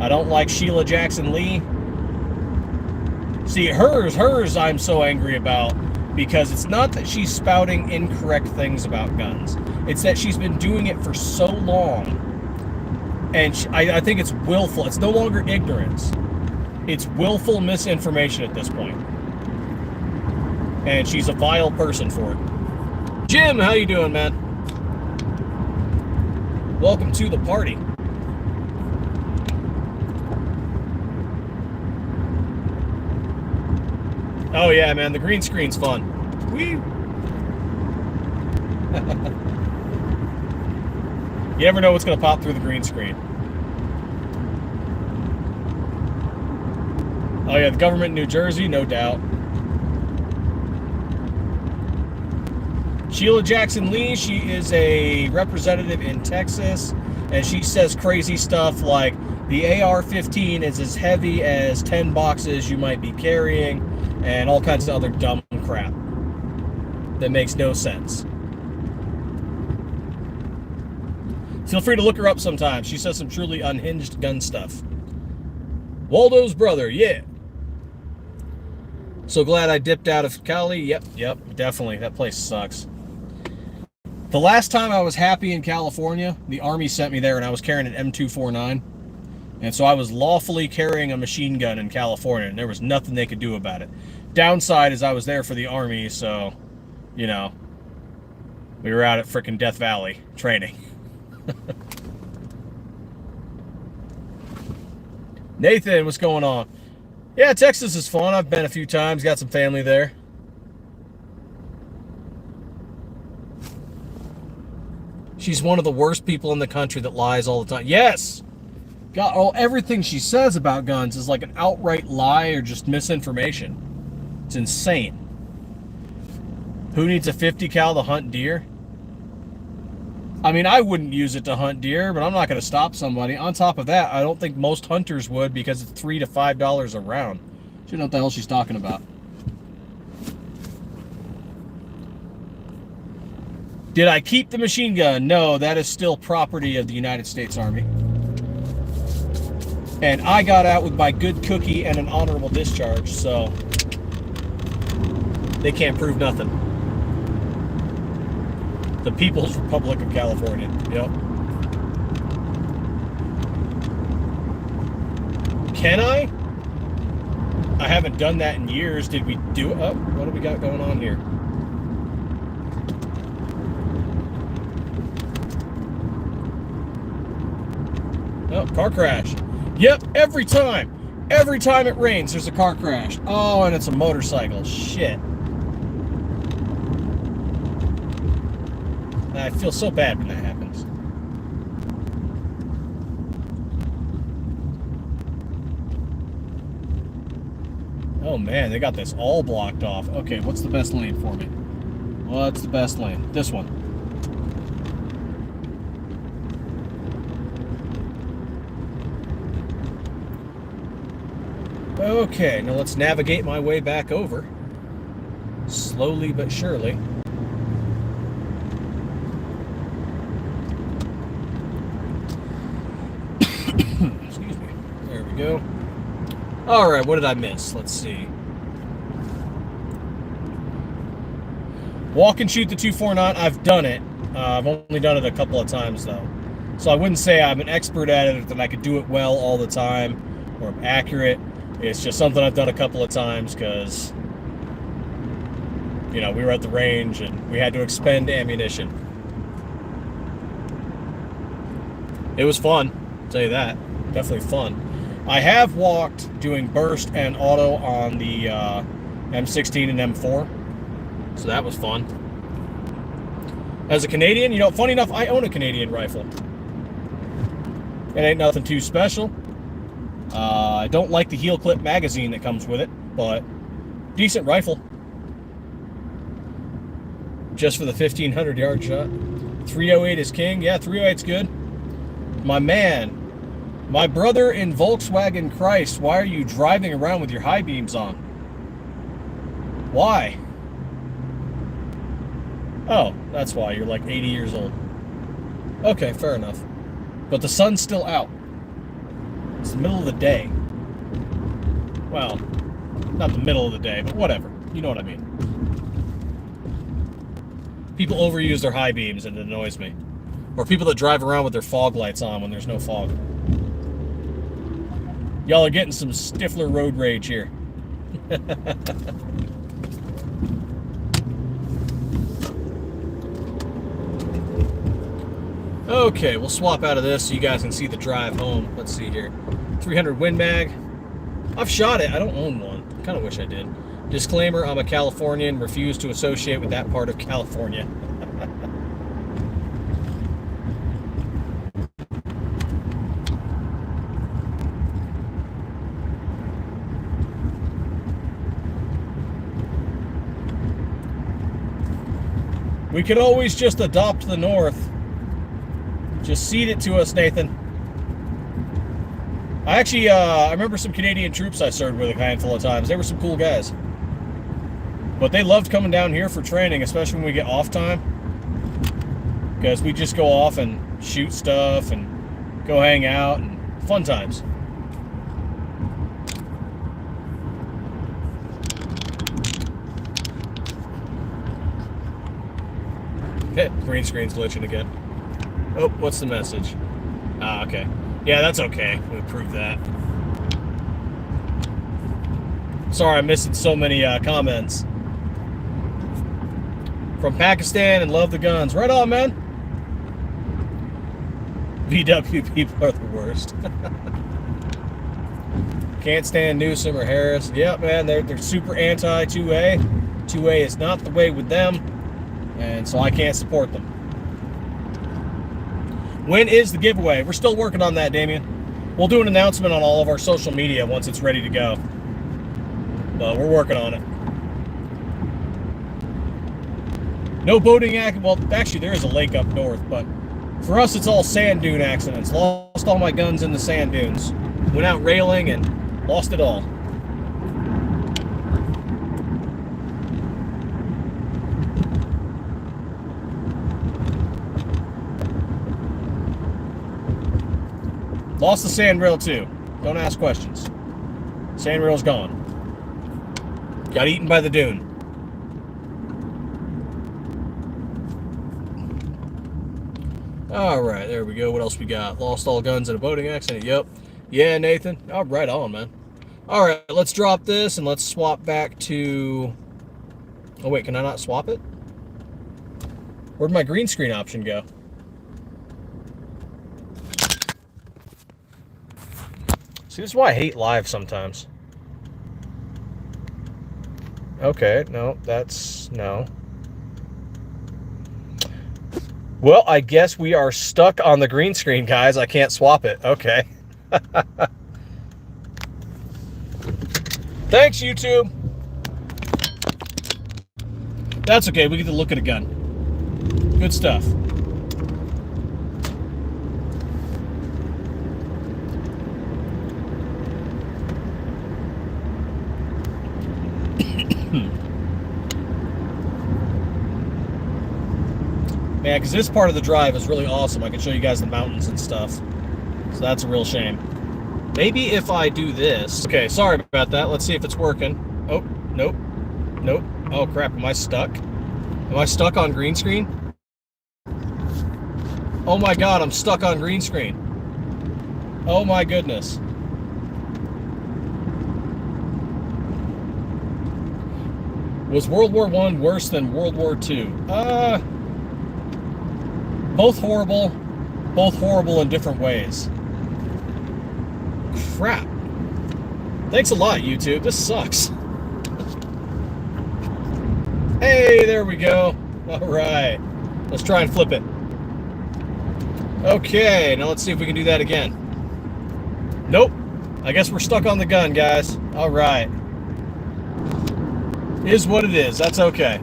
I don't like Sheila Jackson Lee. See, hers I'm so angry about because it's not that she's spouting incorrect things about guns. It's that she's been doing it for so long. And I think it's willful. It's no longer ignorance. It's willful misinformation at this point. And she's a vile person for it. Jim, how you doing, man? Welcome to the party. Oh yeah, man, the green screen's fun. Whee! You never know what's going to pop through the green screen. Oh yeah, the government in New Jersey, no doubt. Sheila Jackson Lee, she is a representative in Texas, and she says crazy stuff like the AR-15 is as heavy as 10 boxes you might be carrying, and all kinds of other dumb crap that makes no sense. Feel free to look her up sometime. She says some truly unhinged gun stuff. Waldo's brother, yeah. So glad I dipped out of Cali. Yep, definitely. That place sucks. The last time I was happy in California, the Army sent me there and I was carrying an M249. And so I was lawfully carrying a machine gun in California and there was nothing they could do about it. Downside is I was there for the Army, so, you know, we were out at frickin' Death Valley training. Nathan, what's going on? Yeah, Texas is fun. I've been a few times, got some family there. She's one of the worst people in the country that lies all the time. Yes! God, everything she says about guns is like an outright lie or just misinformation. It's insane. Who needs a 50 cal to hunt deer? I mean, I wouldn't use it to hunt deer, but I'm not going to stop somebody. On top of that, I don't think most hunters would because it's $3 to $5 a round. She don't know what the hell she's talking about. Did I keep the machine gun? No, that is still property of the United States Army. And I got out with my good cookie and an honorable discharge, so they can't prove nothing. The People's Republic of California. Yep. Can I? I haven't done that in years. Did we do it? Oh, what do we got going on here? Oh, car crash. Yep, every time. Every time it rains, there's a car crash. Oh, and it's a motorcycle. Shit. I feel so bad when that happens. Oh man, they got this all blocked off. Okay, what's the best lane for me? What's the best lane? This one. Okay, now let's navigate my way back over. Slowly but surely. Excuse me. There we go. All right, what did I miss? Let's see. Walk and shoot the 249. I've done it. I've only done it a couple of times, though. So I wouldn't say I'm an expert at it, or that I could do it well all the time, or I'm accurate. It's just something I've done a couple of times because, you know, we were at the range and we had to expend ammunition. It was fun, I'll tell you that. Definitely fun. I have walked doing burst and auto on the M16 and M4, so that was fun. As a Canadian, you know, funny enough, I own a Canadian rifle. It ain't nothing too special. I don't like the heel clip magazine that comes with it, but decent rifle. Just for the 1,500 yard shot. 308 is king. Yeah, 308's good. My man, my brother in Volkswagen Christ, why are you driving around with your high beams on? Why? Oh, that's why. You're like 80 years old. Okay, fair enough. But the sun's still out. It's the middle of the day. Well, not the middle of the day, but whatever. You know what I mean. People overuse their high beams and it annoys me. Or people that drive around with their fog lights on when there's no fog. Y'all are getting some Stiffler road rage here. Okay, we'll swap out of this so you guys can see the drive home. Let's see here. 300 Win Mag. I've shot it. I don't own one. Kind of wish I did. Disclaimer, I'm a Californian. Refuse to associate with that part of California. We could always just adopt the North. Just cede it to us, Nathan. I remember some Canadian troops I served with a handful of times. They were some cool guys. But they loved coming down here for training, especially when we get off time. Because we just go off and shoot stuff and go hang out and fun times. Green screen's glitching again. Oh, what's the message? Ah, okay. Yeah, that's okay. We proved that. Sorry, I'm missing so many comments. From Pakistan and love the guns. Right on, man. VW people are the worst. Can't stand Newsom or Harris. Yep, man, they're super anti 2A. 2A is not the way with them, and so I can't support them. When is the giveaway? We're still working on that, Damien. We'll do an announcement on all of our social media once it's ready to go. But we're working on it. No boating accident. Well, actually, there is a lake up north, but for us, it's all sand dune accidents. Lost all my guns in the sand dunes. Went out railing and lost it all. Lost the sand rail too. Don't ask questions. Sand rail's gone. Got eaten by the dune. All right, there we go. What else we got? Lost all guns in a boating accident. Yep. Yeah, Nathan. Oh, right on, man. All right, let's drop this and let's swap back to... Oh, wait, can I not swap it? Where'd my green screen option go? See, this is why I hate live sometimes. Okay, no, that's... no. Well, I guess we are stuck on the green screen, guys. I can't swap it. Okay. Thanks, YouTube. That's okay. We get to look at a gun. Good stuff. Man, because this part of the drive is really awesome. I can show you guys the mountains and stuff. So that's a real shame. Maybe if I do this... Okay, sorry about that. Let's see if it's working. Oh, nope. Nope. Oh, crap. Am I stuck? Am I stuck on green screen? Oh my god, I'm stuck on green screen. Oh my goodness. Was World War I worse than World War II? Both horrible. Both horrible in different ways. Crap. Thanks a lot, YouTube. This sucks. Hey, there we go. All right. Let's try and flip it. Okay, now let's see if we can do that again. Nope. I guess we're stuck on the gun, guys. All right. Is what it is. That's okay.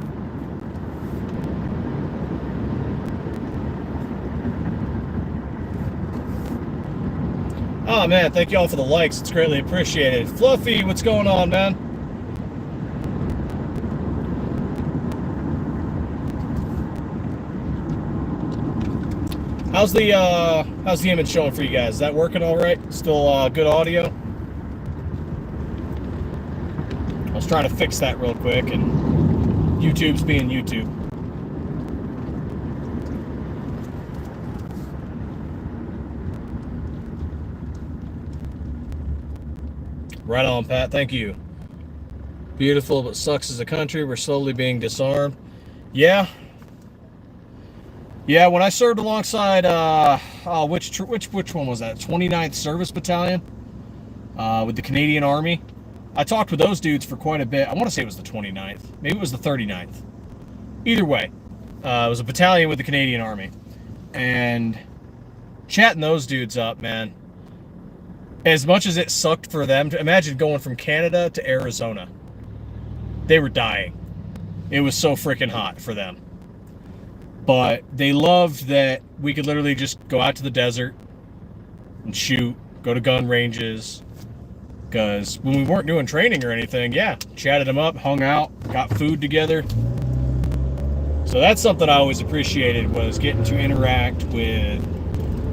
Oh, man, thank you all for the likes. It's greatly appreciated. Fluffy, what's going on, man? How's the image showing for you guys? Is that working all right? Still good audio? I was trying to fix that real quick, and YouTube's being YouTube. Right on, Pat. Thank you. Beautiful, but sucks as a country. We're slowly being disarmed. Yeah. Yeah, when I served alongside, which one was that? 29th Service Battalion with the Canadian Army. I talked with those dudes for quite a bit. I want to say it was the 29th. Maybe it was the 39th. Either way, it was a battalion with the Canadian Army. And chatting those dudes up, man. As much as it sucked for them, to imagine going from Canada to Arizona. They were dying. It was so freaking hot for them. But they loved that we could literally just go out to the desert and shoot, go to gun ranges. Because when we weren't doing training or anything, yeah, chatted them up, hung out, got food together. So that's something I always appreciated, was getting to interact with,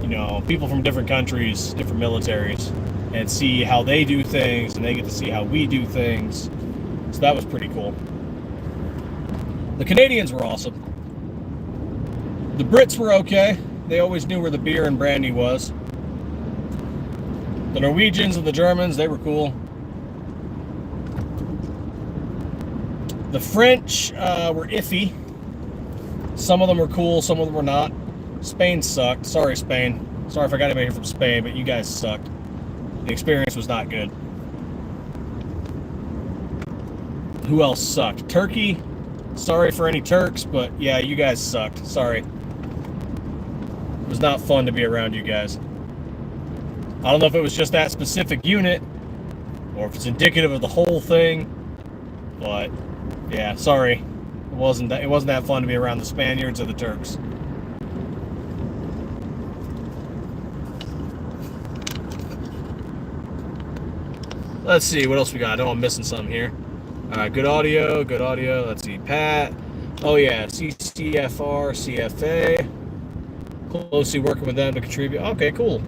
you know, people from different countries, different militaries, and see how they do things, and they get to see how we do things. So that was pretty cool. The Canadians were awesome. The Brits were okay. They always knew where the beer and brandy was. The Norwegians and the Germans, they were cool. The French were iffy. Some of them were cool, some of them were not. Spain sucked. Sorry, Spain. Sorry if I got anybody here from Spain, but you guys sucked. The experience was not good. Who else sucked? Turkey. Sorry for any Turks, but yeah, you guys sucked. Sorry. It was not fun to be around you guys. I don't know if it was just that specific unit, or if it's indicative of the whole thing, but yeah, sorry. It wasn't that fun to be around the Spaniards or the Turks. Let's see, what else we got? I know I'm missing some here. Alright, good audio, good audio. Let's see, Pat. Oh yeah, CCFR, CFA. Closely working with them to contribute. Okay, cool.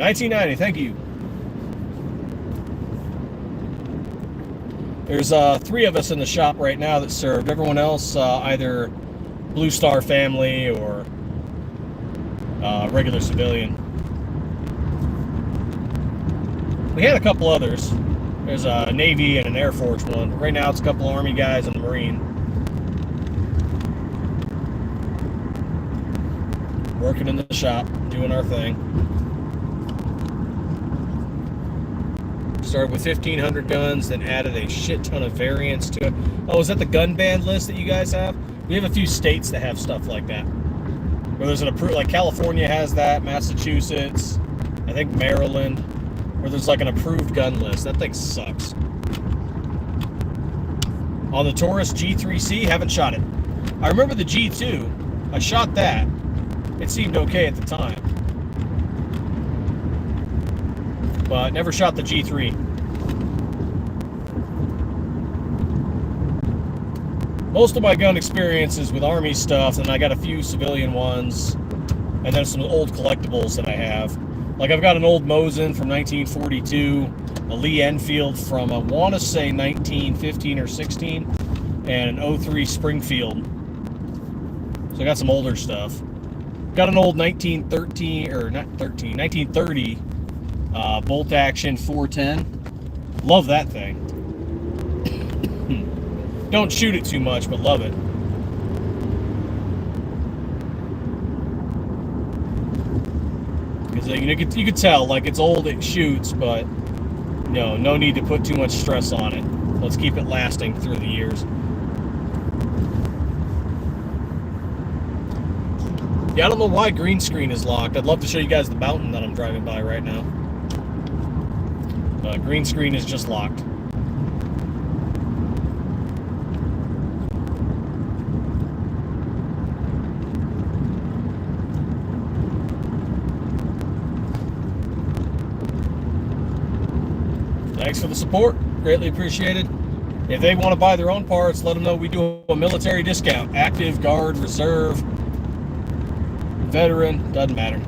1990, thank you. There's 3 of us in the shop right now that served. Everyone else, either Blue Star family or regular civilian. We had a couple others. There's a Navy and an Air Force one. Right now it's a couple Army guys and a Marine. Working in the shop, doing our thing. Started with 1,500 guns, then added a shit ton of variants to it. Oh, is that the gun ban list that you guys have? We have a few states that have stuff like that. Where there's an approved, like California has that, Massachusetts, I think Maryland, where there's like an approved gun list. That thing sucks. On the Taurus G3C, haven't shot it. I remember the G2. I shot that. It seemed okay at the time. But never shot the G3. Most of my gun experience is with Army stuff, and I got a few civilian ones, and then some old collectibles that I have. Like I've got an old Mosin from 1942, a Lee Enfield from I want to say 1915 or 16, and an 03 Springfield. So I got some older stuff. Got an old 1930 bolt action 410. Love that thing. Don't shoot it too much, but love it. Because you could tell, like, it's old, it shoots, but no need to put too much stress on it. Let's keep it lasting through the years. Yeah, I don't know why green screen is locked. I'd love to show you guys the mountain that I'm driving by right now. Green screen is just locked. Thanks for the support. Greatly appreciated. If they want to buy their own parts, let them know we do a military discount. Active, Guard, Reserve, Veteran, doesn't matter.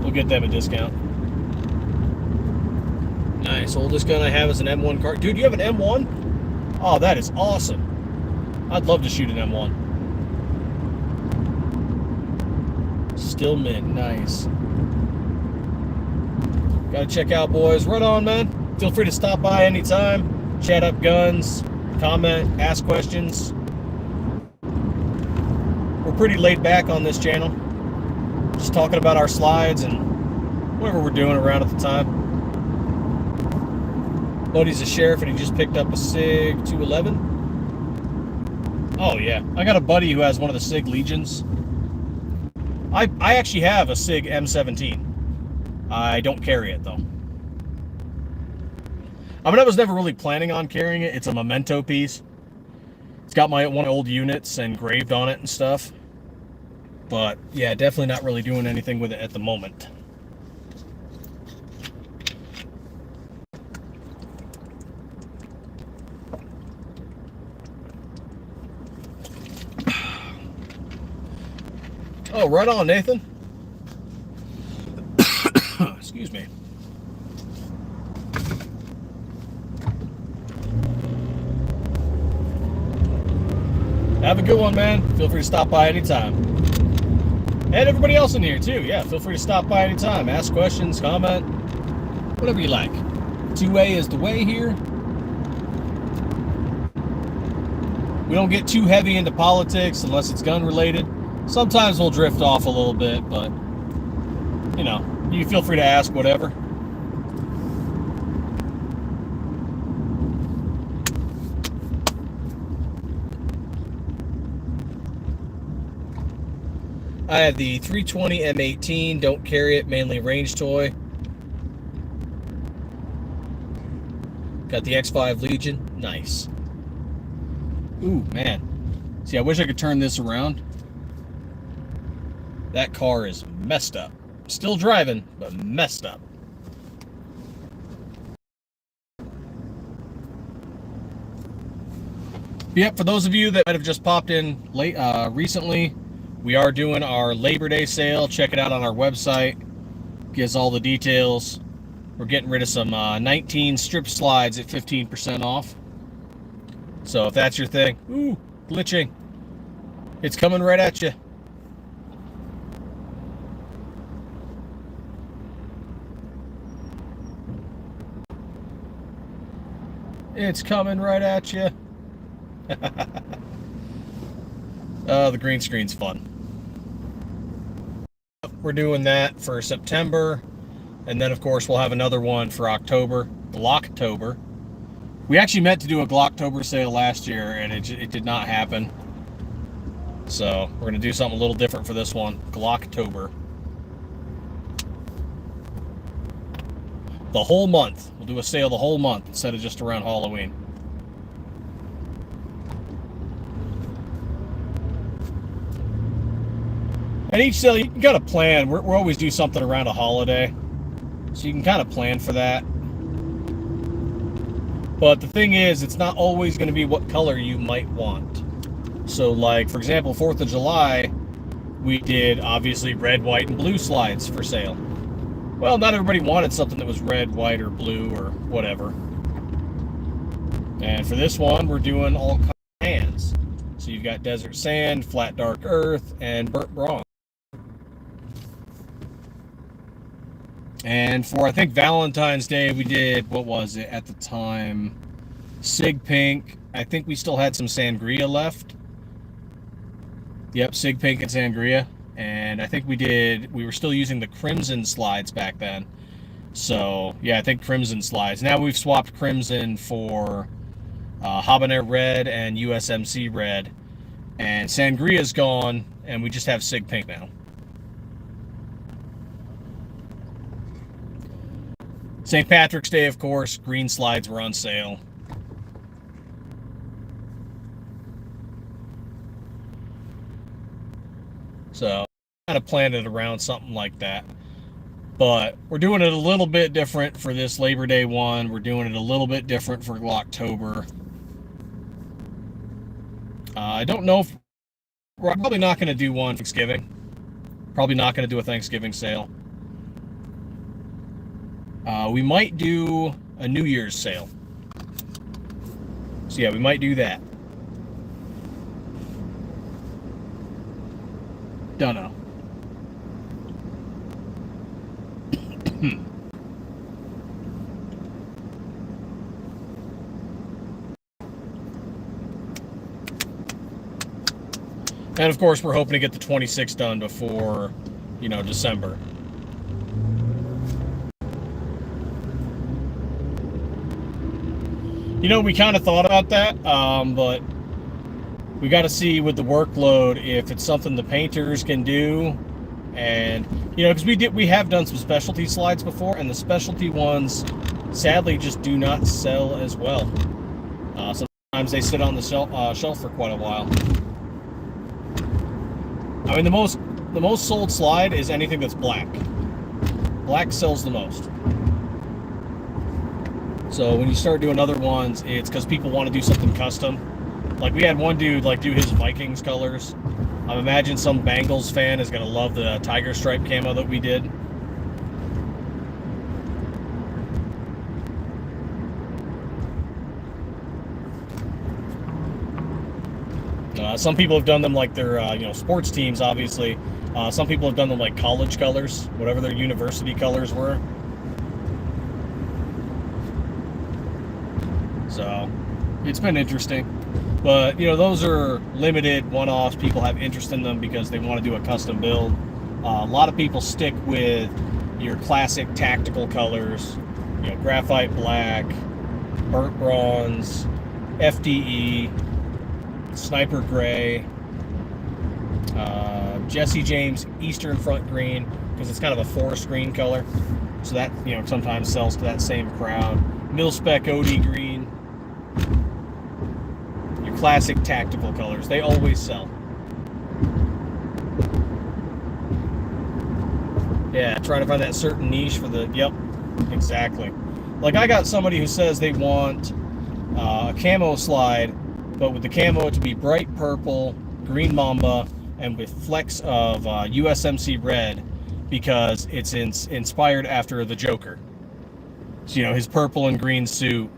We'll get them a discount. Nice. Oldest gun I have is an M1 car. Dude, you have an M1? Oh, that is awesome. I'd love to shoot an M1. Still mint. Nice. Gotta check out, boys. Right on, man. Feel free to stop by anytime. Chat up guns, comment, ask questions. We're pretty laid back on this channel. Just talking about our slides and whatever we're doing around at the time. Buddy's a sheriff and he just picked up a SIG 211. Oh yeah, I got a buddy who has one of the SIG Legions. I actually have a SIG M17. I don't carry it though. I mean, I was never really planning on carrying it. It's a memento piece. It's got one of my old units engraved on it and stuff. But yeah, definitely not really doing anything with it at the moment. Oh, right on, Nathan. Excuse me. Have a good one, man. Feel free to stop by anytime. And everybody else in here, too. Yeah, feel free to stop by anytime. Ask questions, comment, whatever you like. 2A is the way here. We don't get too heavy into politics unless it's gun related. Sometimes we'll drift off a little bit, but, you know, you feel free to ask whatever. I have the 320 M18, don't carry it, mainly range toy. Got the X5 Legion, nice. Ooh, man. See, I wish I could turn this around. That car is messed up. Still driving, but messed up. Yep, for those of you that might have just popped in late recently, we are doing our Labor Day sale. Check it out on our website. Gives all the details. We're getting rid of some 19 strip slides at 15% off. So if that's your thing, ooh, glitching. It's coming right at you. It's coming right at you. The green screen's fun. We're doing that for September, and then of course we'll have another one for October, Glocktober. We actually meant to do a Glocktober sale last year, and it did not happen. So we're going to do something a little different for this one, Glocktober. The whole month. We'll do a sale the whole month instead of just around Halloween. And each sale, you got to plan. We're always do something around a holiday. So you can kind of plan for that. But the thing is, it's not always going to be what color you might want. So like, for example, 4th of July, we did obviously red, white, and blue slides for sale. Well, not everybody wanted something that was red, white, or blue, or whatever. And for this one, we're doing all kinds of sands. So you've got desert sand, flat dark earth, and burnt bronze. And for, I think, Valentine's Day, we did, what was it at the time? Sig Pink. I think we still had some sangria left. Yep, Sig Pink and sangria. And I think we were still using the crimson slides back then. So, yeah, I think crimson slides. Now we've swapped crimson for habanero red and USMC red. And sangria's gone, and we just have Sig Pink now. St. Patrick's Day, of course, green slides were on sale. So, kind of planned it around something like that. But we're doing it a little bit different for this Labor Day one. We're doing it a little bit different for October. I don't know if... We're probably not going to do one Thanksgiving. Probably not going to do a Thanksgiving sale. We might do a New Year's sale. So yeah, we might do that. Don't know. And of course, we're hoping to get the 26 done before, December. We kind of thought about that, but we got to see with the workload if it's something the painters can do. And, because we have done some specialty slides before, and the specialty ones sadly just do not sell as well. Sometimes they sit on the shelf for quite a while. I mean, the most sold slide is anything that's black. Black sells the most. So when you start doing other ones, it's because people want to do something custom. Like we had one dude do his Vikings colors. I imagine some Bengals fan is going to love the tiger stripe camo that we did. Some people have done them like their sports teams, obviously. Some people have done them like college colors, whatever their university colors were. So it's been interesting. But, those are limited one-offs. People have interest in them because they want to do a custom build. A lot of people stick with your classic tactical colors, graphite black, burnt bronze, FDE, sniper gray, Jesse James Eastern front green, because it's kind of a forest green color. So that, sometimes sells to that same crowd. Mil-spec OD green. Your classic tactical colors. They always sell. Yeah, trying to find that certain niche for the... Yep, exactly. Like, I got somebody who says they want a camo slide, but with the camo to be bright purple, green mamba, and with flecks of USMC red, because it's inspired after the Joker. So, his purple and green suit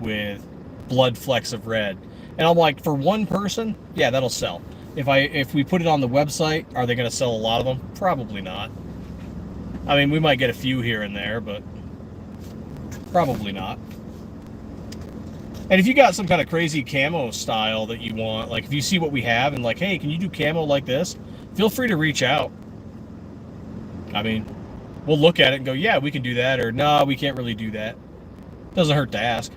with blood flecks of red. And I'm like, for one person, yeah, that'll sell. If we put it on the website, are they going to sell a lot of them? Probably not. I mean, we might get a few here and there, but probably not. And if you got some kind of crazy camo style that you want, like if you see what we have and like, hey, can you do camo like this? Feel free to reach out. I mean, we'll look at it and go, yeah, we can do that, or no, we can't really do that. Doesn't hurt to ask.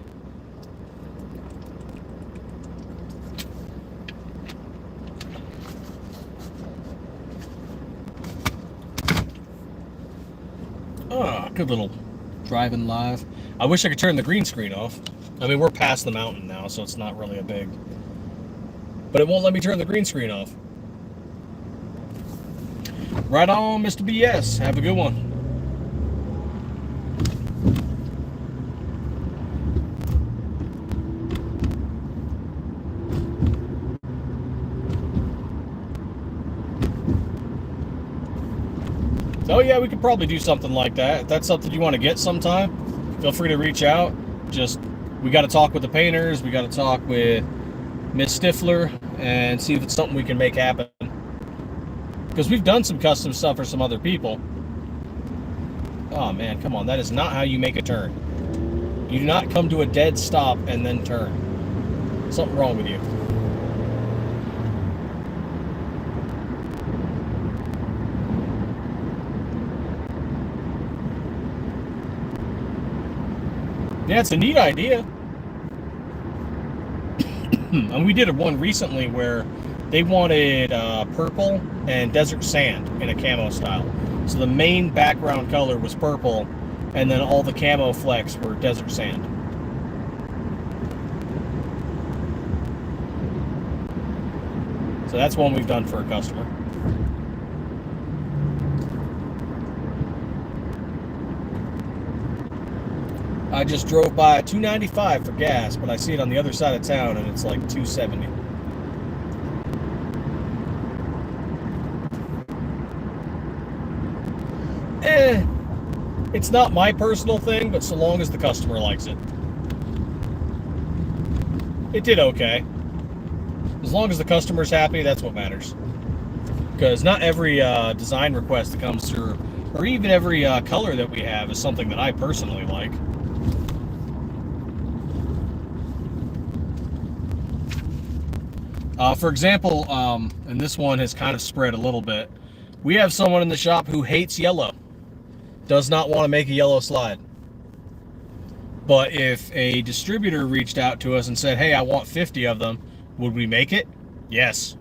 Oh, good little driving live. I wish I could turn the green screen off. I mean, we're past the mountain now, so it's not really a big... But it won't let me turn the green screen off. Right on, Mr. BS. Have a good one. So yeah, we could probably do something like that. If that's something you want to get sometime, feel free to reach out. Just, we got to talk with the painters. We got to talk with Miss Stiffler and see if it's something we can make happen. Because we've done some custom stuff for some other people. Oh man, come on. That is not how you make a turn. You do not come to a dead stop and then turn. Something wrong with you. Yeah, it's a neat idea. And we did one recently where they wanted purple and desert sand in a camo style. So the main background color was purple, and then all the camo flecks were desert sand. So that's one we've done for a customer. I just drove by 295 for gas, but I see it on the other side of town and it's like 270. It's not my personal thing, but so long as the customer likes it. It did okay. As long as the customer's happy, that's what matters. Because not every design request that comes through, or even every color that we have, is something that I personally like. For example, and this one has kind of spread a little bit, we have someone in the shop who hates yellow. Does not want to make a yellow slide. But if a distributor reached out to us and said, hey, I want 50 of them, would we make it? Yes.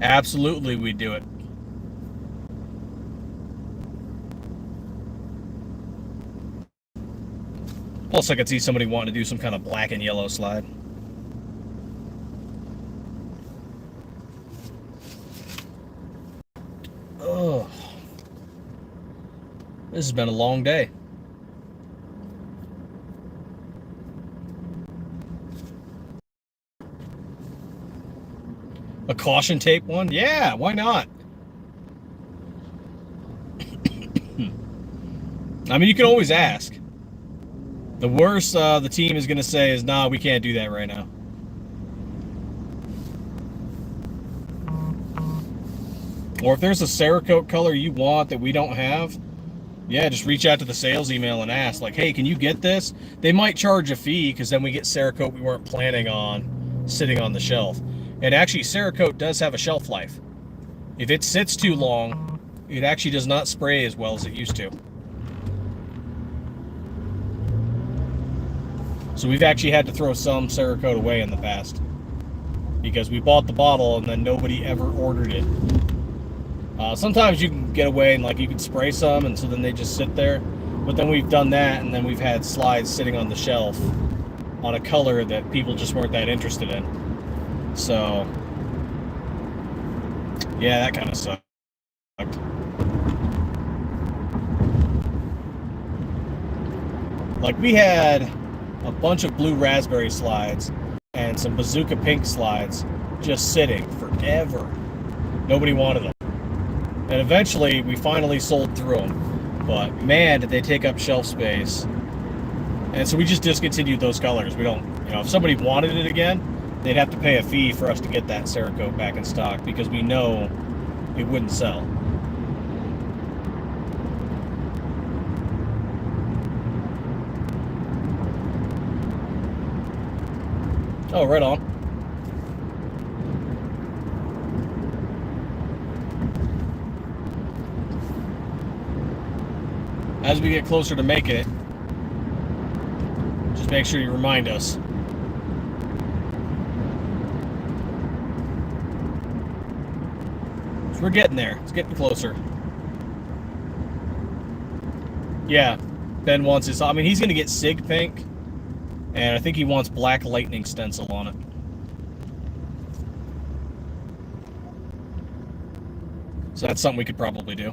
Absolutely, we'd do it. Plus, I could see somebody wanting to do some kind of black and yellow slide. Oh, this has been a long day. A caution tape one? Yeah, why not? I mean, you can always ask. The worst the team is going to say is, nah, we can't do that right now. Or if there's a Cerakote color you want that we don't have, yeah, just reach out to the sales email and ask, like, hey, can you get this? They might charge a fee because then we get Cerakote we weren't planning on sitting on the shelf. And actually, Cerakote does have a shelf life. If it sits too long, it actually does not spray as well as it used to. So we've actually had to throw some Cerakote away in the past because we bought the bottle and then nobody ever ordered it. Sometimes you can get away and like you can spray some and so then they just sit there. But then we've done that and then we've had slides sitting on the shelf on a color that people just weren't that interested in. So, yeah, that kind of sucked. Like we had a bunch of blue raspberry slides and some bazooka pink slides just sitting forever. Nobody wanted them. And eventually we finally sold through them. But man, did they take up shelf space. And so we just discontinued those colors. We don't, if somebody wanted it again, they'd have to pay a fee for us to get that Cerakote back in stock because we know it wouldn't sell. Oh, right on. As we get closer to making it, just make sure you remind us. So we're getting there. It's getting closer. Yeah, Ben wants his. I mean, he's going to get Sig Pink. And I think he wants Black Lightning stencil on it. So that's something we could probably do.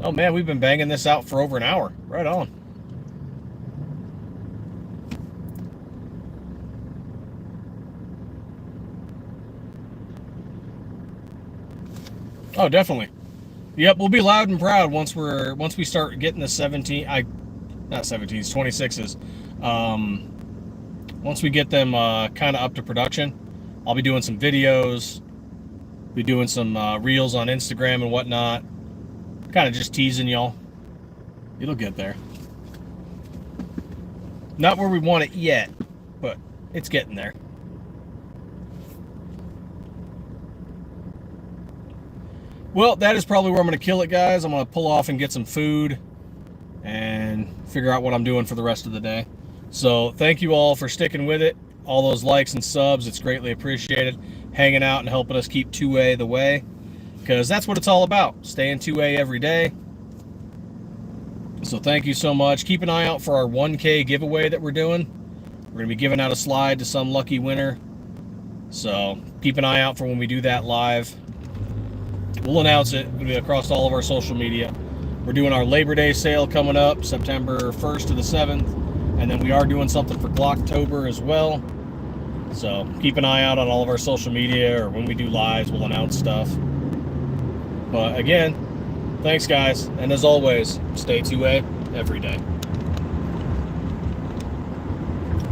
Oh man, we've been banging this out for over an hour. Right on. Oh, definitely. Yep, we'll be loud and proud once we start getting the 26s. Once we get them kind of up to production, I'll be doing some videos, be doing some reels on Instagram and whatnot. Kind of just teasing y'all. It'll get there. Not where we want it yet, but it's getting there. Well, that is probably where I'm going to kill it, guys. I'm going to pull off and get some food and figure out what I'm doing for the rest of the day. So thank you all for sticking with it. All those likes and subs, it's greatly appreciated. Hanging out and helping us keep 2A the way, because that's what it's all about, staying 2A every day. So thank you so much. Keep an eye out for our 1K giveaway that we're doing. We're going to be giving out a slide to some lucky winner. So keep an eye out for when we do that live. We'll announce it. It'll be across all of our social media. We're doing our Labor Day sale coming up, September 1st to the 7th. And then we are doing something for Glocktober as well. So keep an eye out on all of our social media, or when we do lives, we'll announce stuff. But again, thanks guys. And as always, stay 2A every day.